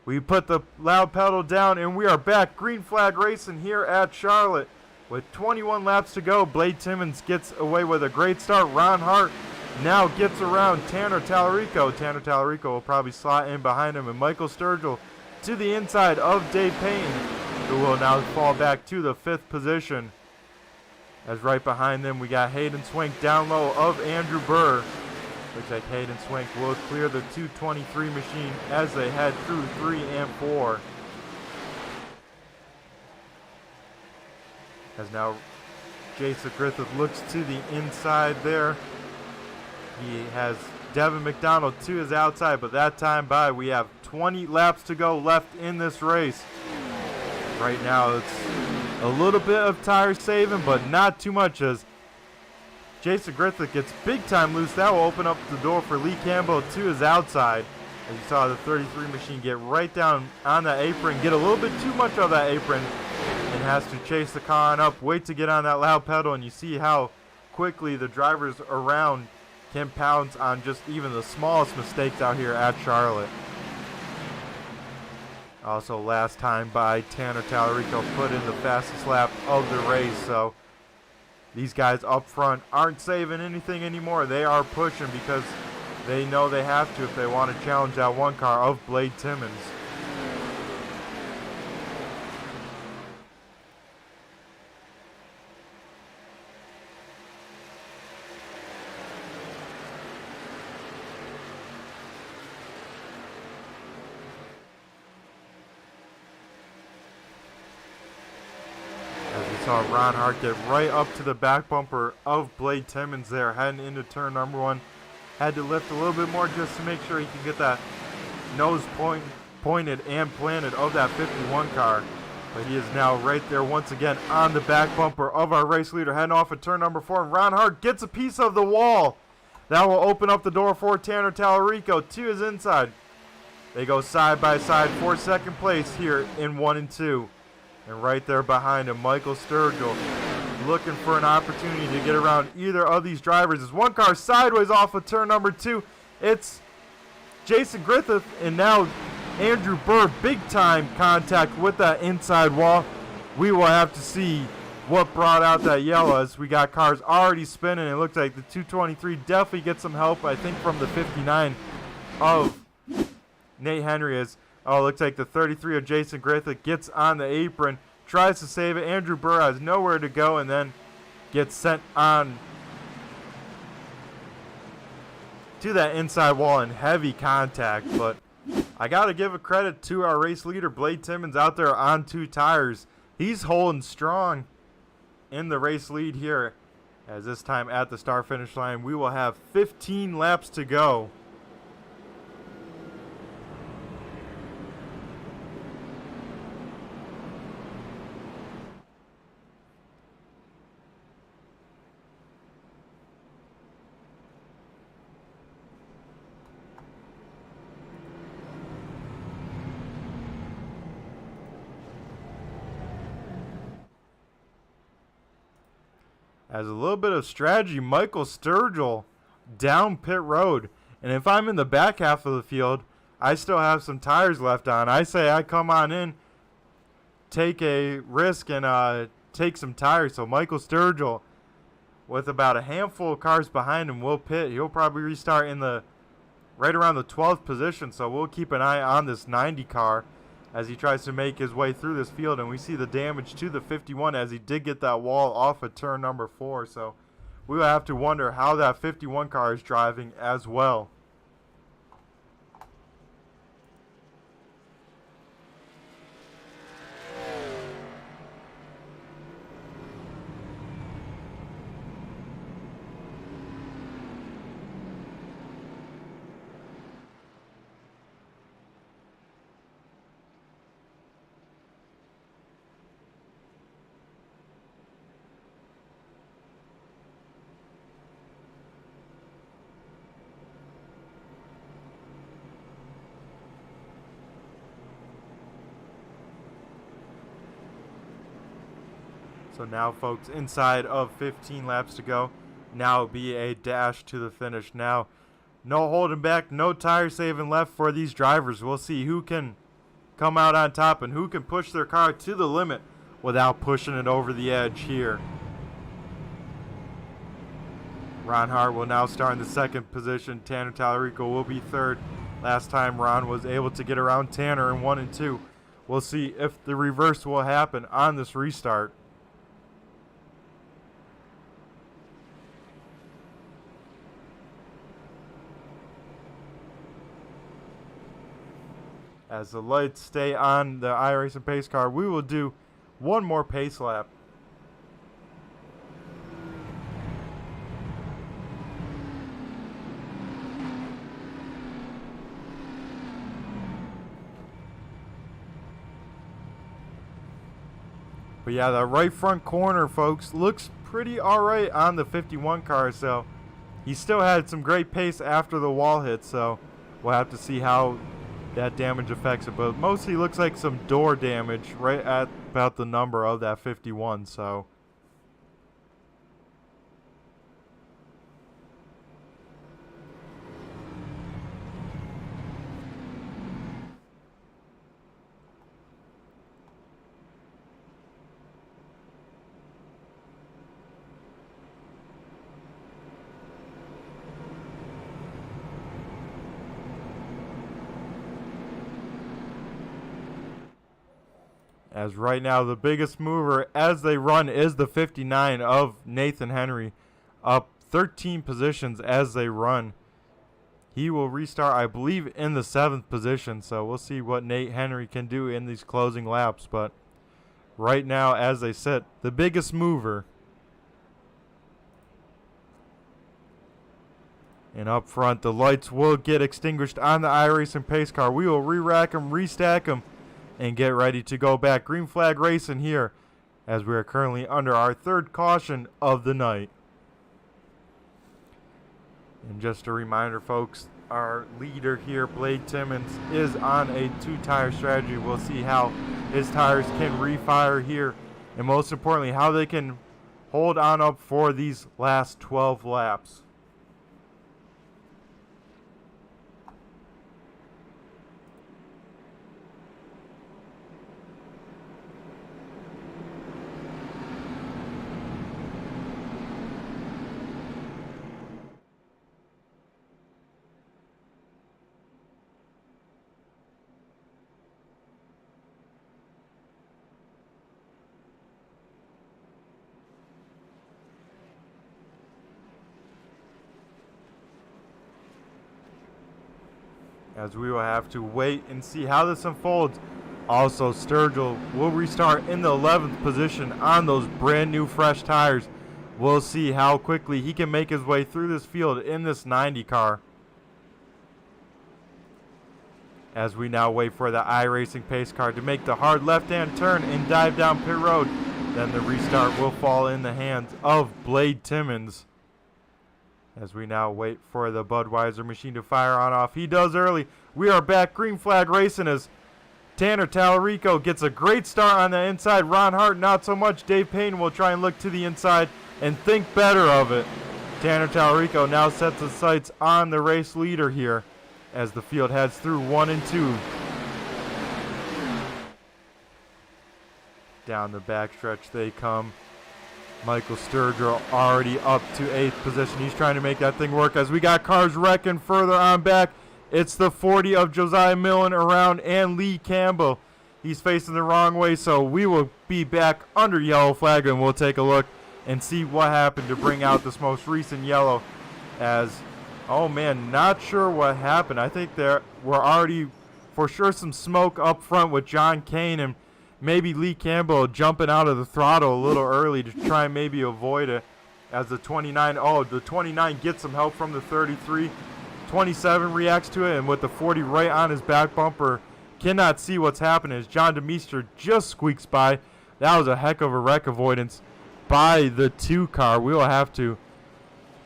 We put the loud pedal down, and we are back. Green flag racing here at Charlotte. With 21 laps to go, Blade Timmons gets away with a great start. Ron Hart now gets around Tanner Tallarico. Tanner Tallarico will probably slot in behind him, and Michael Sturgill to the inside of Dave Payne, who will now fall back to the 5th position. As right behind them, we got Hayden Swank down low of Andrew Burr. Looks like Hayden Swank will clear the 223 machine as they head through 3 and 4. As now Jason Griffith looks to the inside there. He has Devin McDonald to his outside, but that time by, we have 20 laps to go left in this race. Right now it's a little bit of tire saving, but not too much, as Jason Griffith gets big time loose. That will open up the door for Lee Campbell to his outside. As you saw the 33 machine get right down on that apron, get a little bit too much of that apron, and has to chase the car on up, wait to get on that loud pedal, and you see how quickly the drivers around can pounce on just even the smallest mistakes out here at Charlotte. Also, last time by Tanner Tallarico put in the fastest lap of the race, so these guys up front aren't saving anything anymore. They are pushing because they know they have to if they want to challenge that one car of Blade Timmons. Saw Ron Hart get right up to the back bumper of Blade Timmons there, heading into turn number 1. Had to lift a little bit more just to make sure he could get that nose pointed and planted of that 51 car. But he is now right there once again on the back bumper of our race leader, heading off at turn number 4. And Ron Hart gets a piece of the wall. That will open up the door for Tanner Tallarico to his inside. They go side by side for second place here in 1 and 2. And right there behind him, Michael Sturgill looking for an opportunity to get around either of these drivers. As one car sideways off of turn number 2, it's Jason Griffith and now Andrew Burr. Big time contact with that inside wall. We will have to see what brought out that yellow as we got cars already spinning. It looks like the 223 definitely gets some help, I think, from the 59 of Nate Henry. As oh, looks like the 33 of Jason Griffith gets on the apron, tries to save it. Andrew Burr has nowhere to go and then gets sent on to that inside wall in heavy contact. But I got to give a credit to our race leader, Blade Timmons, out there on 2 tires. He's holding strong in the race lead here, as this time at the start-finish line we will have 15 laps to go. As a little bit of strategy, Michael Sturgill down pit road. And if I'm in the back half of the field, I still have some tires left on. I say I come on in, take a risk, and take some tires. So Michael Sturgill, with about a handful of cars behind him, will pit. He'll probably restart in the right around the 12th position. So we'll keep an eye on this 90 car as he tries to make his way through this field. And we see the damage to the 51 as he did get that wall off of turn number 4. So we will have to wonder how that 51 car is driving as well. So now, folks, inside of 15 laps to go. Now it'll be a dash to the finish. Now, no holding back, no tire saving left for these drivers. We'll see who can come out on top and who can push their car to the limit without pushing it over the edge here. Ron Hart will now start in the second position. Tanner Tallarico will be third. Last time Ron was able to get around Tanner in 1 and 2. We'll see if the reverse will happen on this restart. As the lights stay on the iRacing pace car, we will do one more pace lap. But yeah, the right front corner, folks, looks pretty alright on the 51 car. So he still had some great pace after the wall hit. So we'll have to see how that damage affects it. But mostly looks like some door damage right at about the number of that 51. So As right now the biggest mover as they run is the 59 of Nathan Henry, up 13 positions as they run. He will restart, I believe, in the 7th position, so we'll see what Nate Henry can do in these closing laps. But right now, as they sit, the biggest mover. And up front, the lights will get extinguished on the iRacing pace car. We will re-rack them, restack them, and get ready to go back. Green flag racing here as we are currently under our 3rd caution of the night. And just a reminder, folks, our leader here, Blade Timmons, is on a 2-tire strategy. We'll see how his tires can refire here, and most importantly, how they can hold on up for these last 12 laps. As we will have to wait and see how this unfolds. Also, Sturgill will restart in the 11th position on those brand new fresh tires. We'll see how quickly he can make his way through this field in this 90 car. As we now wait for the iRacing pace car to make the hard left-hand turn and dive down pit road. Then the restart will fall in the hands of Blade Timmons. As we now wait for the Budweiser machine to fire on off. He does early. We are back. Green flag racing as Tanner Tallarico gets a great start on the inside. Ron Hart not so much. Dave Payne will try and look to the inside and think better of it. Tanner Tallarico now sets his sights on the race leader here as the field heads through 1 and 2. Down the backstretch they come. Michael Sturgill already up to 8th position. He's trying to make that thing work as we got cars wrecking further on back. It's the 40 of Josiah Millen around and Lee Campbell. He's facing the wrong way, so we will be back under yellow flag and we'll take a look and see what happened to bring out this most recent yellow. As, oh man, not sure what happened. I think there were already for sure some smoke up front with John Kane and maybe Lee Campbell jumping out of the throttle a little early to try and maybe avoid it. As the 29, the 29 gets some help from the 33. 27 reacts to it, and with the 40 right on his back bumper, cannot see what's happening as John DeMeester just squeaks by. That was a heck of a wreck avoidance by the 2 car. We will have to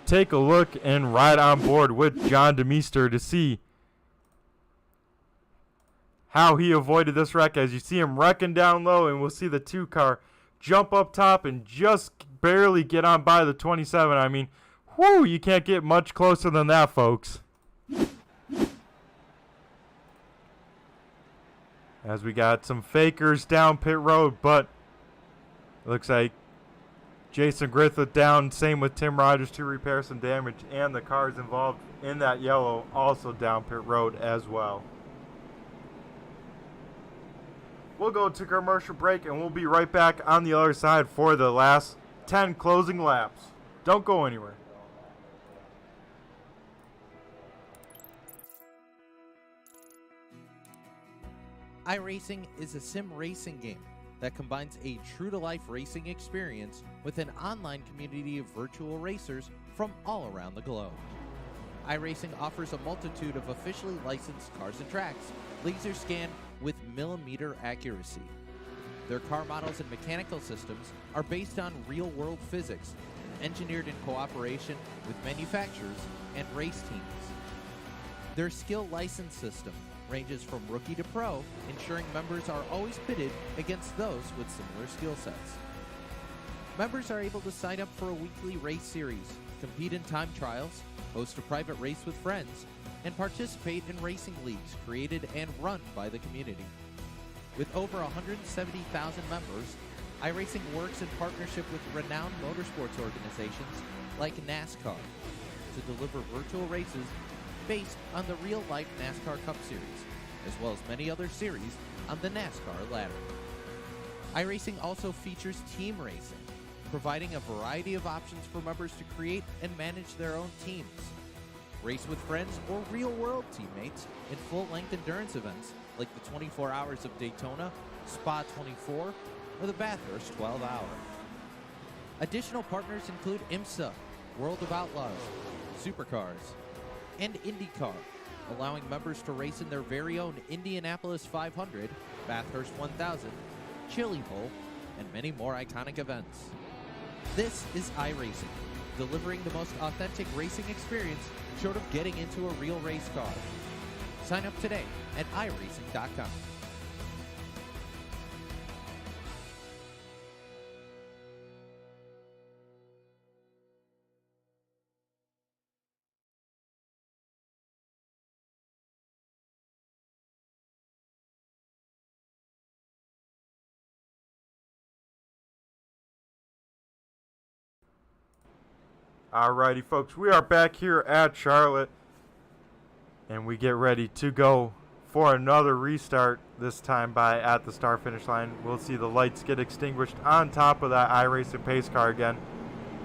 take a look and ride on board with John DeMeester to see how he avoided this wreck. As you see him wrecking down low, and we'll see the 2 car jump up top and just barely get on by the 27. I mean, whoo, you can't get much closer than that, folks. As we got some fakers down pit road, but it looks like Jason Griffith down, same with Tim Rogers to repair some damage, and the cars involved in that yellow also down pit road as well. We'll go to commercial break, and we'll be right back on the other side for the last 10 closing laps. Don't go anywhere. iRacing is a sim racing game that combines a true-to-life racing experience with an online community of virtual racers from all around the globe. iRacing offers a multitude of officially licensed cars and tracks, laser scanned with millimeter accuracy. Their car models and mechanical systems are based on real-world physics, engineered in cooperation with manufacturers and race teams. Their skill license system ranges from rookie to pro, ensuring members are always pitted against those with similar skill sets. Members are able to sign up for a weekly race series, compete in time trials, host a private race with friends, and participate in racing leagues created and run by the community. With over 170,000 members, iRacing works in partnership with renowned motorsports organizations like NASCAR to deliver virtual races based on the real-life NASCAR Cup Series, as well as many other series on the NASCAR ladder. iRacing also features team racing, providing a variety of options for members to create and manage their own teams. Race with friends or real-world teammates in full-length endurance events like the 24 Hours of Daytona, Spa 24, or the Bathurst 12 Hour. Additional partners include IMSA, World of Outlaws, Supercars, and IndyCar, allowing members to race in their very own Indianapolis 500, Bathurst 1000, Chili Bowl, and many more iconic events. This is iRacing, delivering the most authentic racing experience short of getting into a real race car. Sign up today at iRacing.com. Alrighty, folks, we are back here at Charlotte, and we get ready to go for another restart, this time by at the start finish line. We'll see the lights get extinguished on top of that iRacing pace car again,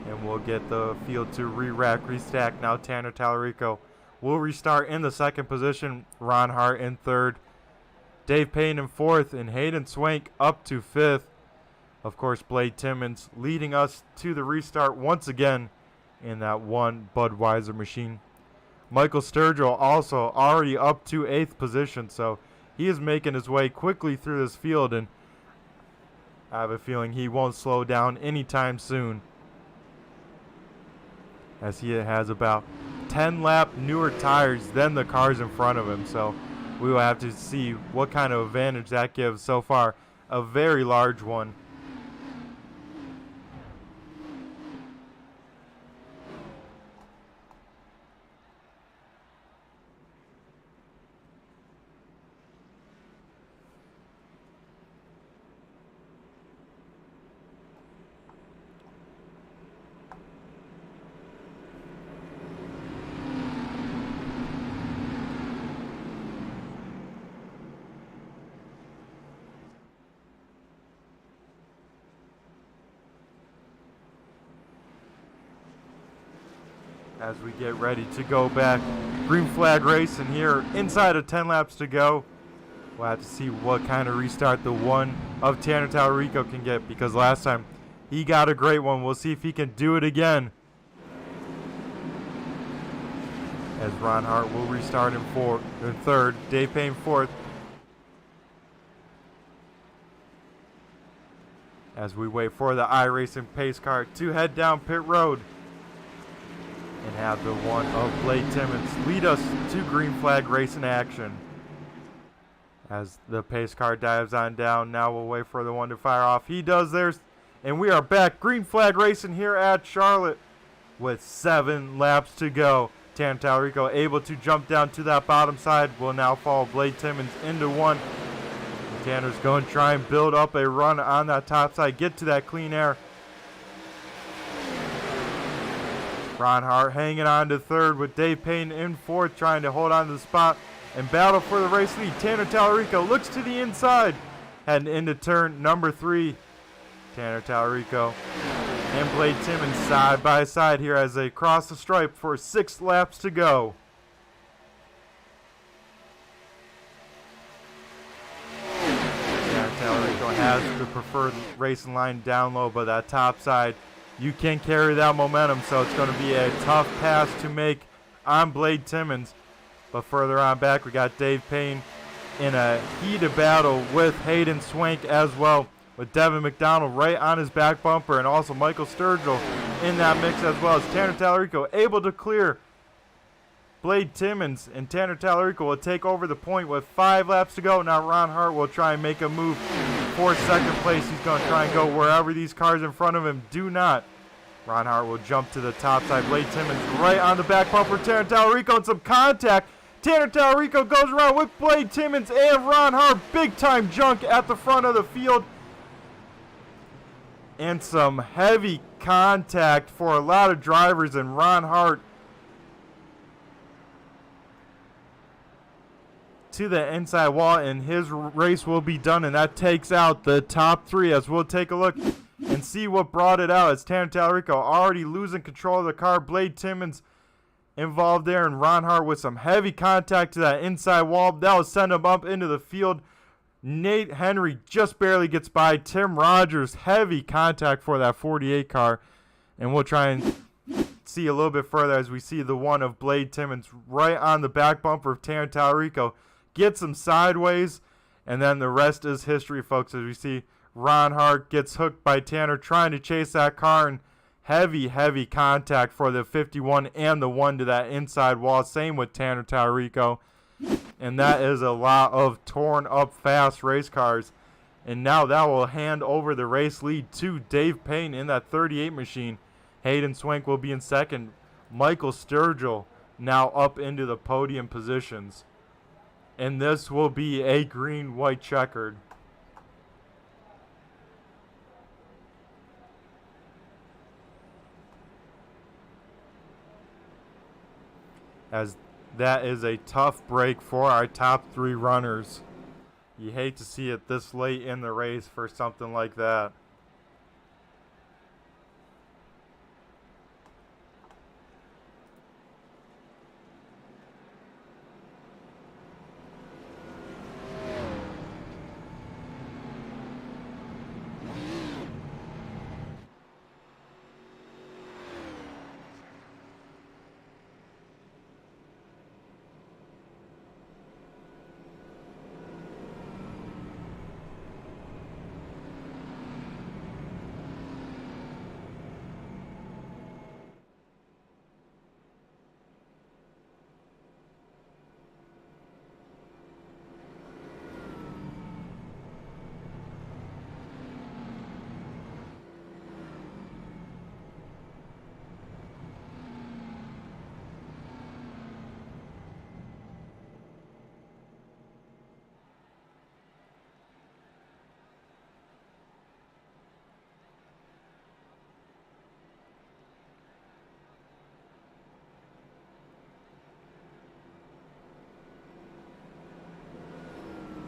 and we'll get the field to re-rack, restack. Now Tanner Tallarico will restart in the second position, Ron Hart in third, Dave Payne in fourth, and Hayden Swank up to fifth. Of course, Blade Timmons leading us to the restart once again in that one Budweiser machine. Michael Sturgill also already up to 8th position, so he is making his way quickly through this field, and I have a feeling he won't slow down anytime soon, as he has about 10 lap newer tires than the cars in front of him, so we will have to see what kind of advantage that gives. So far, a very large one. As we get ready to go back, green flag racing here, inside of 10 laps to go. We'll have to see what kind of restart the one of Tanner Tallarico can get, because last time he got a great one. We'll see if he can do it again. As Ron Hart will restart in third, Dave Payne fourth. As we wait for the iRacing pace car to head down pit road and have the one of Blade Timmons lead us to green flag racing action. As the pace car dives on down, now we'll wait for the one to fire off. He does theirs, and we are back. Green flag racing here at Charlotte with 7 laps to go. Tanner Tallarico able to jump down to that bottom side, will now follow Blade Timmons into one. And Tanner's going to try and build up a run on that top side, get to that clean air. Ron Hart hanging on to third with Dave Payne in fourth, trying to hold on to the spot and battle for the race lead. Tanner Tallarico looks to the inside, heading into turn number 3. Tanner Tallarico and Blade Timmons side by side here as they cross the stripe for 6 laps to go. Tanner Tallarico has the preferred racing line down low, but that top side, you can carry that momentum, so it's going to be a tough pass to make on Blade Timmons. But further on back, we got Dave Payne in a heated battle with Hayden Swank as well, with Devin McDonald right on his back bumper, and also Michael Sturgill in that mix as well, as Tanner Tallarico able to clear Blade Timmons, and Tanner Tallarico will take over the point with 5 laps to go. Now Ron Hart will try and make a move for second place. He's going to try and go wherever these cars in front of him do not. Ron Hart will jump to the top side. Blade Timmons right on the back bumper. Tanner Tallarico and some contact. Tanner Tallarico goes around with Blade Timmons and Ron Hart. Big time junk at the front of the field. And some heavy contact for a lot of drivers, and Ron Hart to the inside wall, and his race will be done, and that takes out the top 3, as we'll take a look and see what brought it out. As Tanner Talarico already losing control of the car. Blade Timmons involved there, and Ron Hart with some heavy contact to that inside wall. That will send him up into the field. Nate Henry just barely gets by. Tim Rogers, heavy contact for that 48 car. And we'll try and see a little bit further as we see the one of Blade Timmons right on the back bumper of Tanner Talarico. Gets him sideways, and then the rest is history, folks, as we see Ron Hart gets hooked by Tanner trying to chase that car, and heavy contact for the 51 and the one to that inside wall. Same with Tanner Talarico. And that is a lot of torn up fast race cars. And now that will hand over the race lead to Dave Payne in that 38 machine. Hayden Swank will be in second. Michael Sturgill now up into the podium positions. And this will be a green-white checkered. As that is a tough break for our top 3 runners. You hate to see it this late in the race for something like that.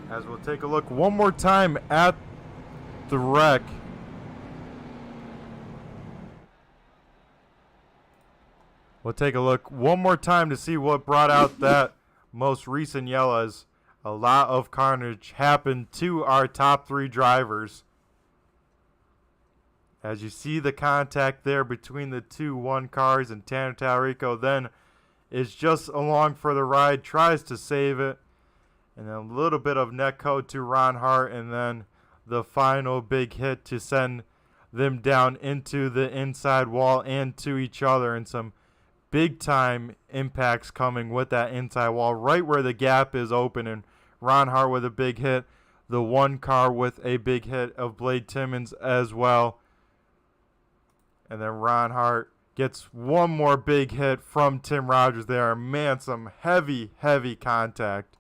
As we'll take a look one more time at the wreck. We'll take a look one more time to see what brought out that most recent yellow, as a lot of carnage happened to our top 3 drivers. As you see the contact there between the 2-1 cars, and Tanner Talarico then is just along for the ride, tries to save it. And then a little bit of netcode to Ron Hart, and then the final big hit to send them down into the inside wall and to each other. And some big time impacts coming with that inside wall right where the gap is open. And Ron Hart with a big hit. The 1 car with a big hit of Blade Timmons as well. And then Ron Hart gets one more big hit from Tim Rogers there. Man, some heavy contact.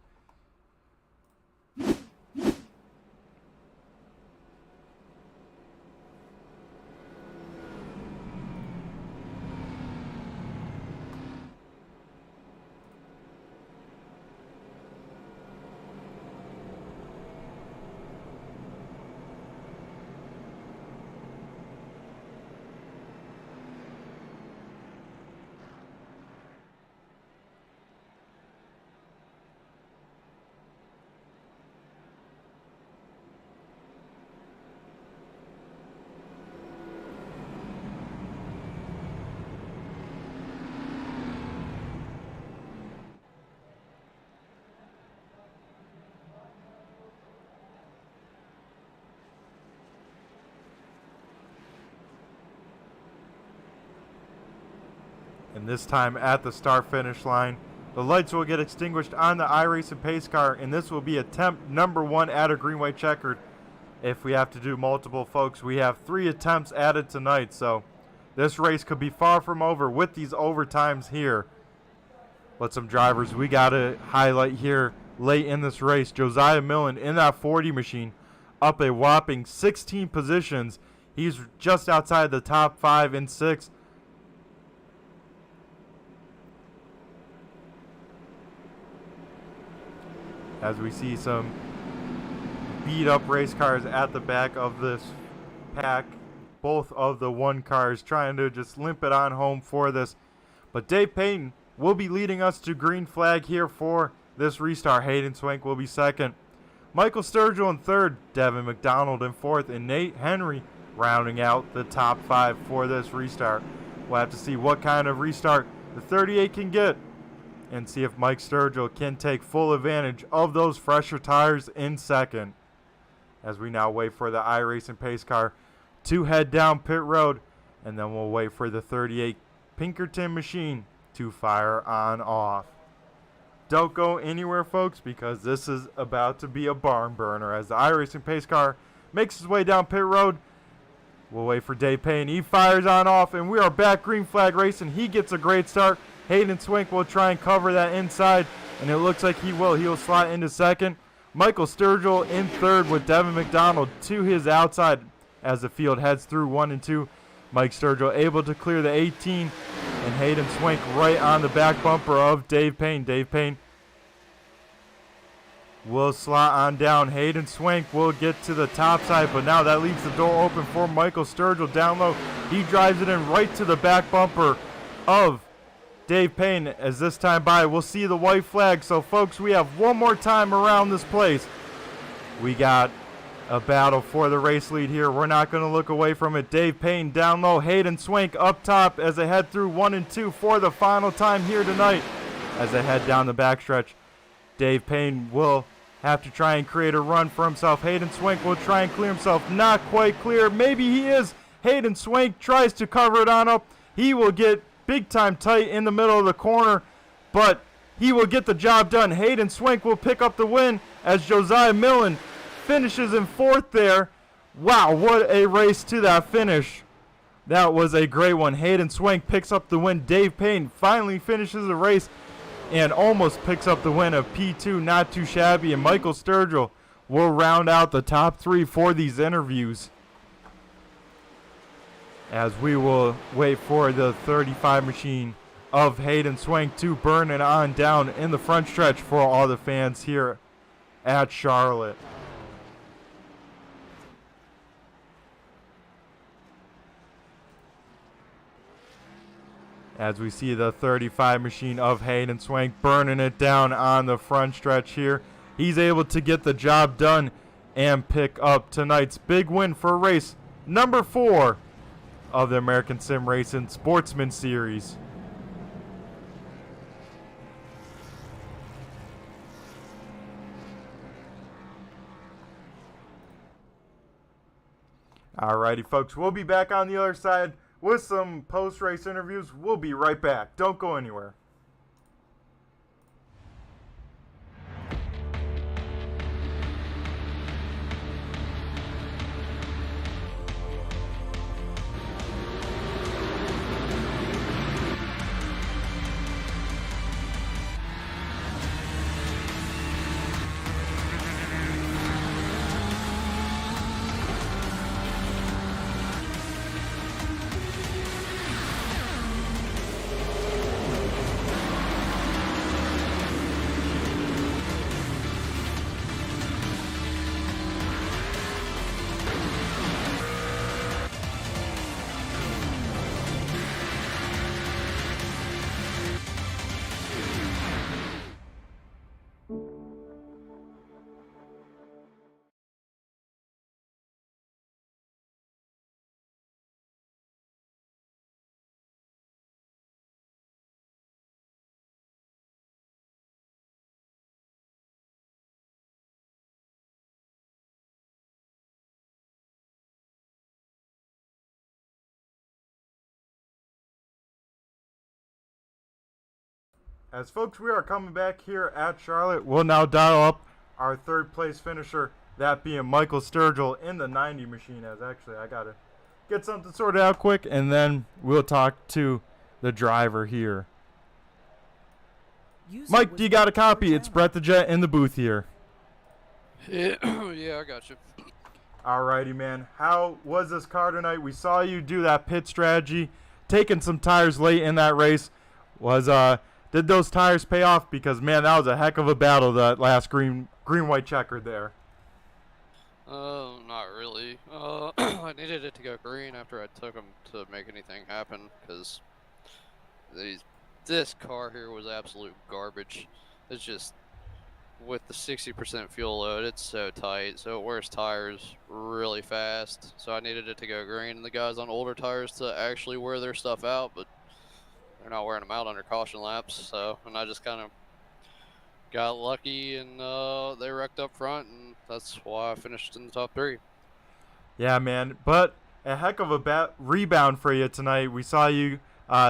And this time at the start-finish line, the lights will get extinguished on the iRacing pace car, and this will be attempt number 1 at a green-white checkered. If we have to do multiple, folks, we have 3 attempts added tonight, so this race could be far from over with these overtimes here. But some drivers we got to highlight here late in this race. Josiah Millen in that 40 machine, up a whopping 16 positions. He's just outside the top 5 and 6. as we see some beat up race cars at the back of this pack. Both of the 1 cars trying to just limp it on home for this. But Dave Payton will be leading us to green flag here for this restart. Hayden Swank will be second. Michael Sturgill in third. Devin McDonald in fourth. And Nate Henry rounding out the top 5 for this restart. We'll have to see what kind of restart the 38 can get and see if Mike Sturgill can take full advantage of those fresher tires in second. As we now wait for the iRacing pace car to head down pit road, and then we'll wait for the 38 Pinkerton machine to fire on off. Don't go anywhere, folks, because this is about to be a barn burner as the iRacing pace car makes its way down pit road. We'll wait for Dave Payne. He fires on off, and we are back green flag racing. He gets a great start. Hayden Swink will try and cover that inside, and it looks like he will. He'll slot into second. Michael Sturgill in third with Devin McDonald to his outside as the field heads through 1 and 2. Mike Sturgill able to clear the 18, and Hayden Swink right on the back bumper of Dave Payne. Dave Payne will slot on down. Hayden Swank will get to the top side, but now that leaves the door open for Michael Sturgill down low. He drives it in right to the back bumper of Dave Payne. As this time by, we'll see the white flag. So, folks, we have one more time around this place. We got a battle for the race lead here. We're not going to look away from it. Dave Payne down low. Hayden Swank up top as they head through 1 and 2 for the final time here tonight. As they head down the backstretch, Dave Payne will have to try and create a run for himself. Hayden Swank will try and clear himself. Not quite clear. Maybe he is. Hayden Swank tries to cover it on up. He will get big time tight in the middle of the corner, but he will get the job done. Hayden Swank will pick up the win as Josiah Millen finishes in fourth there. Wow, what a race to that finish. That was a great one. Hayden Swank picks up the win. Dave Payne finally finishes the race and almost picks up the win of P2. Not too shabby. And Michael Sturgill will round out the top 3 for these interviews, as we will wait for the 35 machine of Hayden Swank to burn it on down in the front stretch for all the fans here at Charlotte. As we see the 35 machine of Hayden Swank burning it down on the front stretch here. He's able to get the job done and pick up tonight's big win for race number 4 of the American Sim Racing Sportsman Series. Alrighty, folks, we'll be back on the other side with some post-race interviews. We'll be right back. Don't go anywhere. As folks, we are coming back here at Charlotte. We'll now dial up our third place finisher, that being Michael Sturgill in the 90 machine. As actually, I gotta get something sorted out quick, and then we'll talk to the driver here. Mike, do you got a copy? It's Brett the Jet in the booth here. Yeah, I got you. Alrighty, man. How was this car tonight? We saw you do that pit strategy, taking some tires late in that race. Was did those tires pay off? Because, man, that was a heck of a battle, that last green-white checkered there. Not really. I needed it to go green after I took them to make anything happen, because this car here was absolute garbage. It's just, with the 60% fuel load, it's so tight, so it wears tires really fast. So I needed it to go green, and the guys on older tires to actually wear their stuff out, but they're not wearing them out under caution laps. So, and I just kind of got lucky, and they wrecked up front, and that's why I finished in the top 3. Yeah, man, but a heck of a rebound for you tonight. We saw you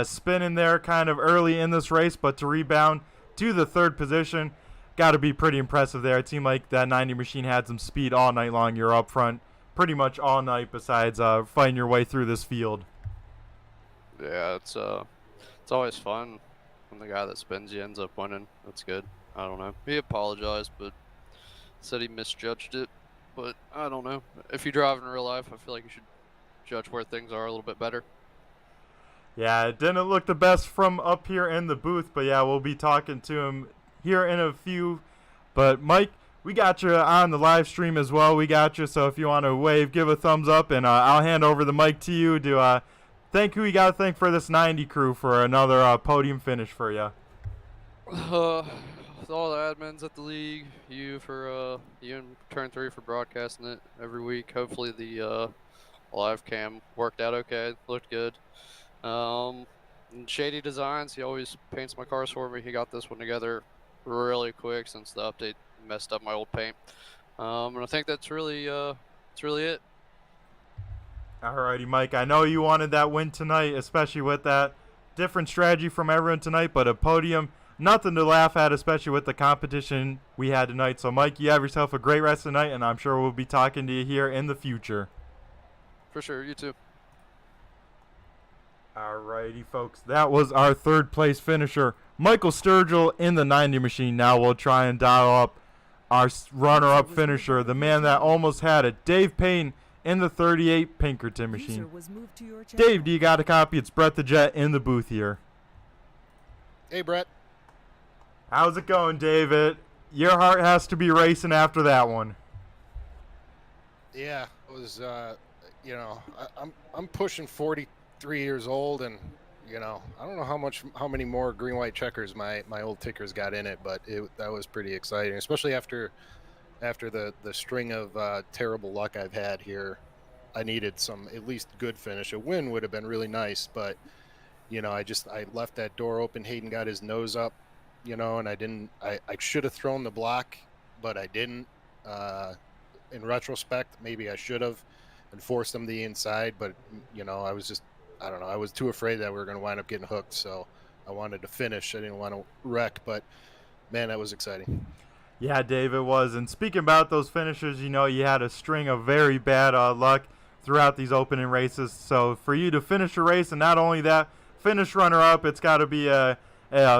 spinning there kind of early in this race, but to rebound to the 3rd position, got to be pretty impressive there. It seemed like that 90 machine had some speed all night long. You're up front pretty much all night, besides fighting your way through this field. Yeah, it's always fun when the guy that spins you ends up winning. That's good. I don't know. He apologized, but said he misjudged it. But I don't know. If you drive in real life, I feel like you should judge where things are a little bit better. Yeah, it didn't look the best from up here in the booth, but yeah, we'll be talking to him here in a few. But Mike, we got you on the live stream as well. We got you, so if you want to wave, give a thumbs up, and I'll hand over the mic to you to thank who you got to thank for this 90 crew for another podium finish for you. All the admins at the league, you and Turn 3 for broadcasting it every week. Hopefully the live cam worked out okay. Looked good. And Shady Designs, he always paints my cars for me. He got this one together really quick since the update messed up my old paint. And I think that's really it. Alrighty, Mike. I know you wanted that win tonight, especially with that different strategy from everyone tonight, but a podium, nothing to laugh at, especially with the competition we had tonight. So, Mike, you have yourself a great rest of the night, and I'm sure we'll be talking to you here in the future. For sure, you too. Alrighty, folks. That was our 3rd place finisher, Michael Sturgill, in the 90 machine. Now we'll try and dial up our runner-up finisher, the man that almost had it, Dave Payne, in the 38 Pinkerton machine. Dave, do you got a copy? It's Brett the Jet in the booth here. Hey, Brett. How's it going, David? Your heart has to be racing after that one. Yeah, it was. I'm pushing 43 years old, and I don't know how many more green-white checkers my old tickers got in it, but that was pretty exciting, especially after the string of terrible luck I've had here. I needed some at least good finish. A win would have been really nice, but I left that door open. Hayden got his nose up, and I should have thrown the block, but I didn't. In retrospect, maybe I should have and forced him to the inside, but I was too afraid that we were going to wind up getting hooked, so I wanted to finish. I didn't want to wreck, but man, that was exciting. Yeah, Dave, it was. And speaking about those finishers, you had a string of very bad luck throughout these opening races. So for you to finish a race, and not only that, finish runner-up, it's got to be a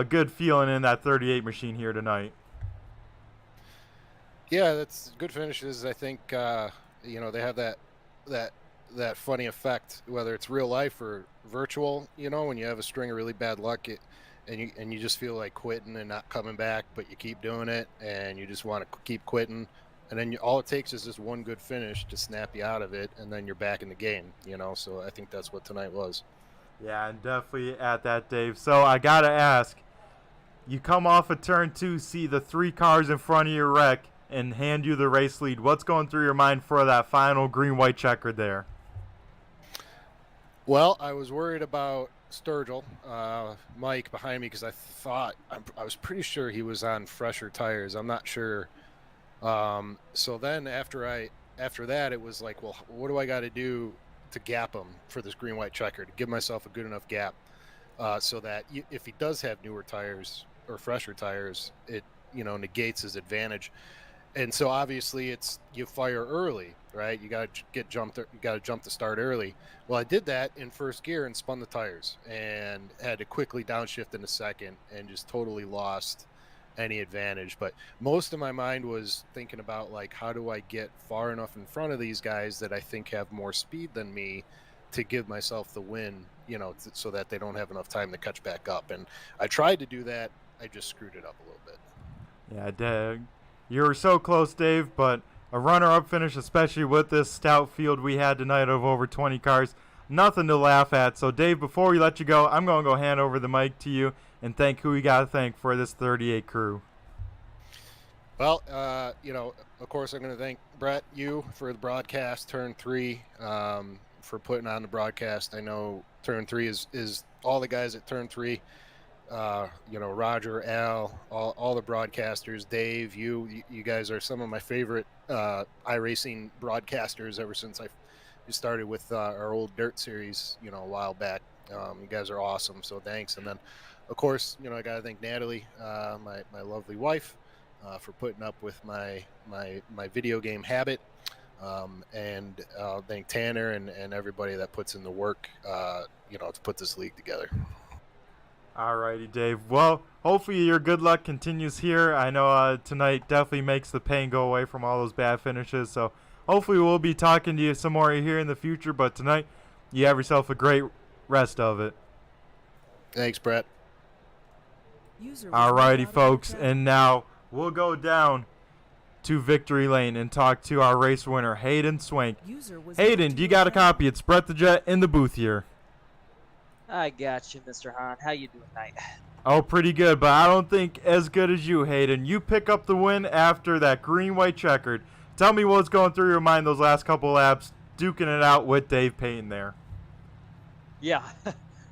good feeling in that 38 machine here tonight. Yeah, that's good finishes. I think they have that funny effect, whether it's real life or virtual. When you have a string of really bad luck, and you just feel like quitting and not coming back, but you keep doing it, and you just want to keep quitting, and then all it takes is just one good finish to snap you out of it, and then you're back in the game. So I think that's what tonight was. Yeah, and definitely at that, Dave. So I gotta ask, you come off of turn 2, see the 3 cars in front of you wreck, and hand you the race lead. What's going through your mind for that final green-white checker there? Well, I was worried about Sturgill, Mike behind me, because I was pretty sure he was on fresher tires. I'm not sure. So then after that, it was like, well, what do I got to do to gap him for this green-white checker, to give myself a good enough gap, so that if he does have newer tires or fresher tires, it negates his advantage. And so obviously you fire early, right? You got to jump the start early. Well, I did that in first gear and spun the tires and had to quickly downshift in the second and just totally lost any advantage. But most of my mind was thinking about, like, how do I get far enough in front of these guys that I think have more speed than me to give myself the win, so that they don't have enough time to catch back up. And I tried to do that. I just screwed it up a little bit. Yeah, Dave, you were so close, Dave, but a runner-up finish, especially with this stout field we had tonight of over 20 cars, nothing to laugh at. So, Dave, before we let you go, I'm going to go hand over the mic to you and thank who we got to thank for this 38 crew. Well, of course, I'm going to thank Brett, you, for the broadcast, Turn 3, for putting on the broadcast. I know Turn 3 is all the guys at Turn 3, Roger, Al, all the broadcasters, Dave, you guys are some of my favorite iRacing broadcasters ever since I started with our old Dirt series, a while back. You guys are awesome, so thanks. And then, of course, I got to thank Natalie, my lovely wife, for putting up with my video game habit, and thank Tanner and everybody that puts in the work, to put this league together. Alrighty, Dave. Well, hopefully your good luck continues here. I know tonight definitely makes the pain go away from all those bad finishes, so hopefully we'll be talking to you some more here in the future, but tonight you have yourself a great rest of it. Thanks, Brett. Alrighty, folks, and now we'll go down to Victory Lane and talk to our race winner, Hayden Swank. Hayden, do you got a copy? It's Brett the Jet in the booth here. I got you, Mr. Hahn. How you doing tonight? Oh, pretty good, but I don't think as good as you, Hayden. You pick up the win after that green-white checkered. Tell me what's going through your mind those last couple laps, duking it out with Dave Payne there. Yeah.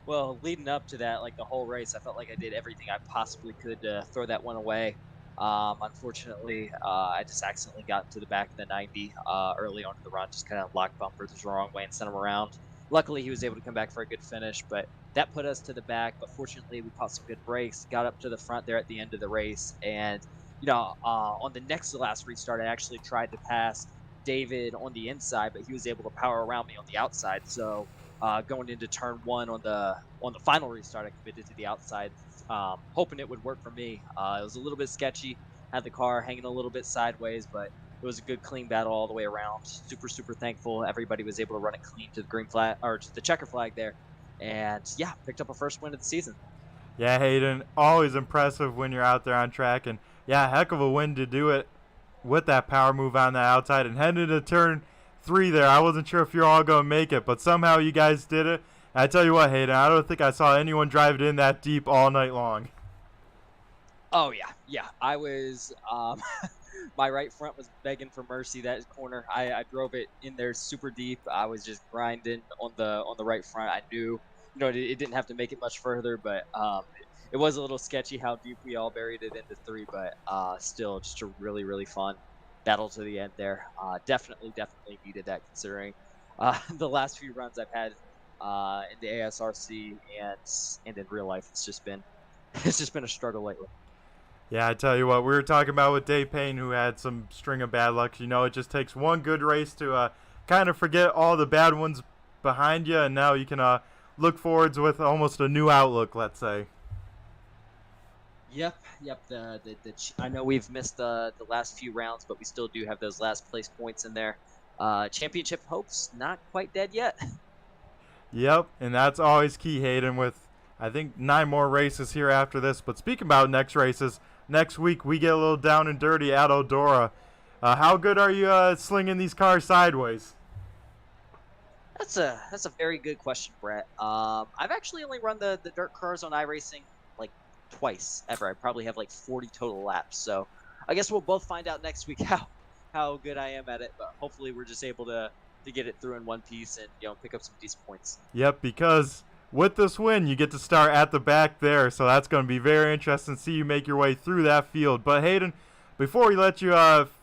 Well, leading up to that, like the whole race, I felt like I did everything I possibly could to throw that one away. Unfortunately, I just accidentally got to the back of the 90 early on in the run, just kind of locked bumpers the wrong way and sent him around. Luckily, he was able to come back for a good finish, but that put us to the back. But fortunately, we caught some good brakes, got up to the front there at the end of the race. And, on the next to last restart, I actually tried to pass David on the inside, but he was able to power around me on the outside. So going into turn 1 on the final restart, I committed to the outside, hoping it would work for me. It was a little bit sketchy, had the car hanging a little bit sideways, but it was a good, clean battle all the way around. Super, super thankful. Everybody was able to run it clean to the green flag, or to the checker flag there. And, yeah, picked up a first win of the season. Yeah, Hayden, always impressive when you're out there on track. And, yeah, heck of a win to do it with that power move on the outside. And heading into turn 3 there, I wasn't sure if you're all going to make it, but somehow you guys did it. And I tell you what, Hayden, I don't think I saw anyone drive it in that deep all night long. Oh, yeah. I was my right front was begging for mercy that corner. I drove it in there super deep. I was just grinding on the right front. I knew, it didn't have to make it much further, but it was a little sketchy how deep we all buried it into 3, but still just a really, really fun battle to the end there. Definitely needed that considering the last few runs I've had in the ASRC and in real life. It's just been a struggle lately. Yeah, I tell you what, we were talking about with Dave Payne, who had some string of bad luck. It just takes one good race to kind of forget all the bad ones behind you, and now you can look forwards with almost a new outlook, let's say. Yep. I know we've missed the last few rounds, but we still do have those last place points in there. Championship hopes not quite dead yet. Yep, and that's always key, Hayden, with I think 9 more races here after this. But speaking about next races, next week we get a little down and dirty at Eldora. How good are you slinging these cars sideways? That's a very good question, Brett. I've actually only run the dirt cars on iRacing like twice ever. I probably have like 40 total laps. So I guess we'll both find out next week how good I am at it. But hopefully we're just able to get it through in one piece and pick up some decent points. Yep, because with this win, you get to start at the back there, so that's going to be very interesting to see you make your way through that field. But Hayden, before we let you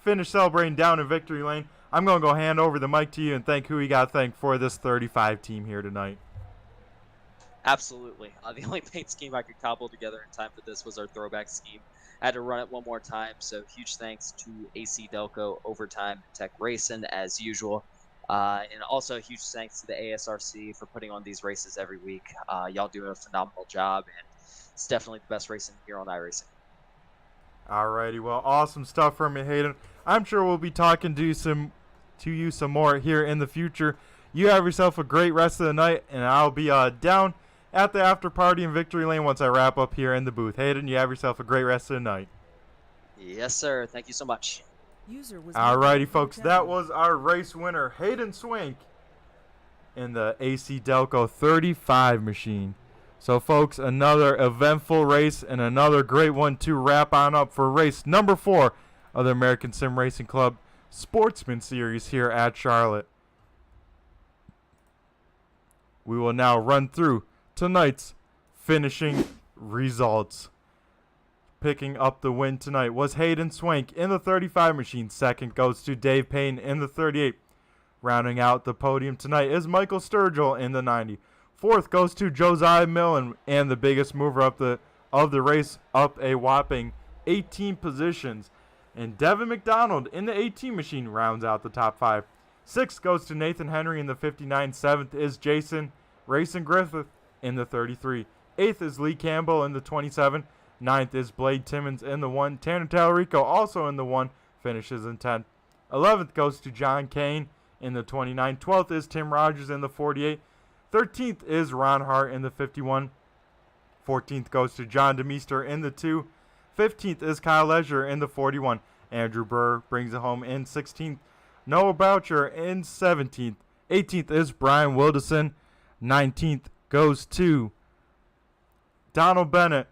finish celebrating down in Victory Lane, I'm going to go hand over the mic to you and thank who you got to thank for this 35 team here tonight. Absolutely. The only paint scheme I could cobble together in time for this was our throwback scheme. I had to run it one more time, so huge thanks to AC Delco, Overtime, Tech Racing, as usual. And also a huge thanks to the ASRC for putting on these races every week. Y'all do a phenomenal job, and it's definitely the best racing here on iRacing. Alrighty, well, awesome stuff from you, Hayden. I'm sure we'll be talking to you some more here in the future. You have yourself a great rest of the night, and I'll be down at the after party in Victory Lane once I wrap up here in the booth. Hayden, you have yourself a great rest of the night. Yes, sir. Thank you so much. Alrighty, folks, that was our race winner, Hayden Swank, in the AC Delco 35 machine. So, folks, another eventful race and another great one to wrap on up for race number 4 of the American Sim Racing Club Sportsman Series here at Charlotte. We will now run through tonight's finishing results. Picking up the win tonight was Hayden Swank in the 35 machine. Second goes to Dave Payne in the 38. Rounding out the podium tonight is Michael Sturgill in the 90. Fourth goes to Josiah Millen, and the biggest mover up of the race, up a whopping 18 positions. And Devin McDonald in the 18 machine rounds out the top 5. Sixth goes to Nathan Henry in the 59. Seventh is Jason Rayson Griffith in the 33. Eighth is Lee Campbell in the 27. Ninth is Blade Timmons in the 1. Tanner Tallarico also in the 1, finishes in 10th. 11th goes to John Kane in the 29. 12th is Tim Rogers in the 48. 13th is Ron Hart in the 51. 14th goes to John DeMeester in the 2. 15th is Kyle Leisure in the 41. Andrew Burr brings it home in 16th. Noah Boucher in 17th. 18th is Brian Wilderson. 19th goes to Donald Bennett.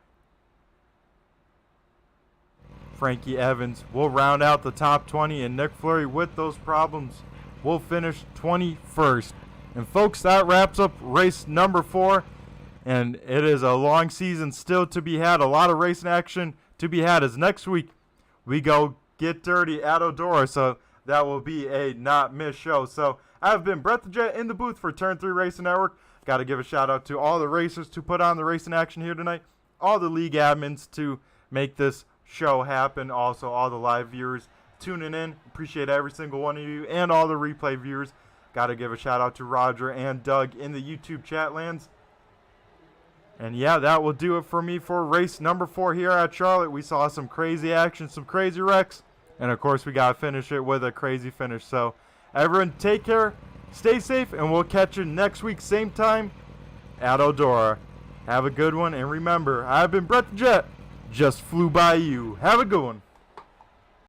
Frankie Evans will round out the top 20, and Nick Fleury, with those problems, will finish 21st. And folks, that wraps up race number 4, and it is a long season still to be had. A lot of racing action to be had, as next week we go get dirty at Eldora, so that will be a not miss show. So I've been Brett the Jet in the booth for Turn 3 Racing Network. Got to give a shout out to all the racers to put on the racing action here tonight, all the league admins to make this show happen, also all the live viewers tuning in. Appreciate every single one of you, and all the replay viewers. Got to give a shout out to Roger and Doug in the YouTube chat lands. And yeah, that will do it for me for race number 4 here at Charlotte. We saw some crazy action, some crazy wrecks, and of course we got to finish it with a crazy finish. So everyone take care, stay safe, and we'll catch you next week, same time at Eldora. Have a good one, and remember, I've been Brett the Jet. Just flew by you. Have a good one.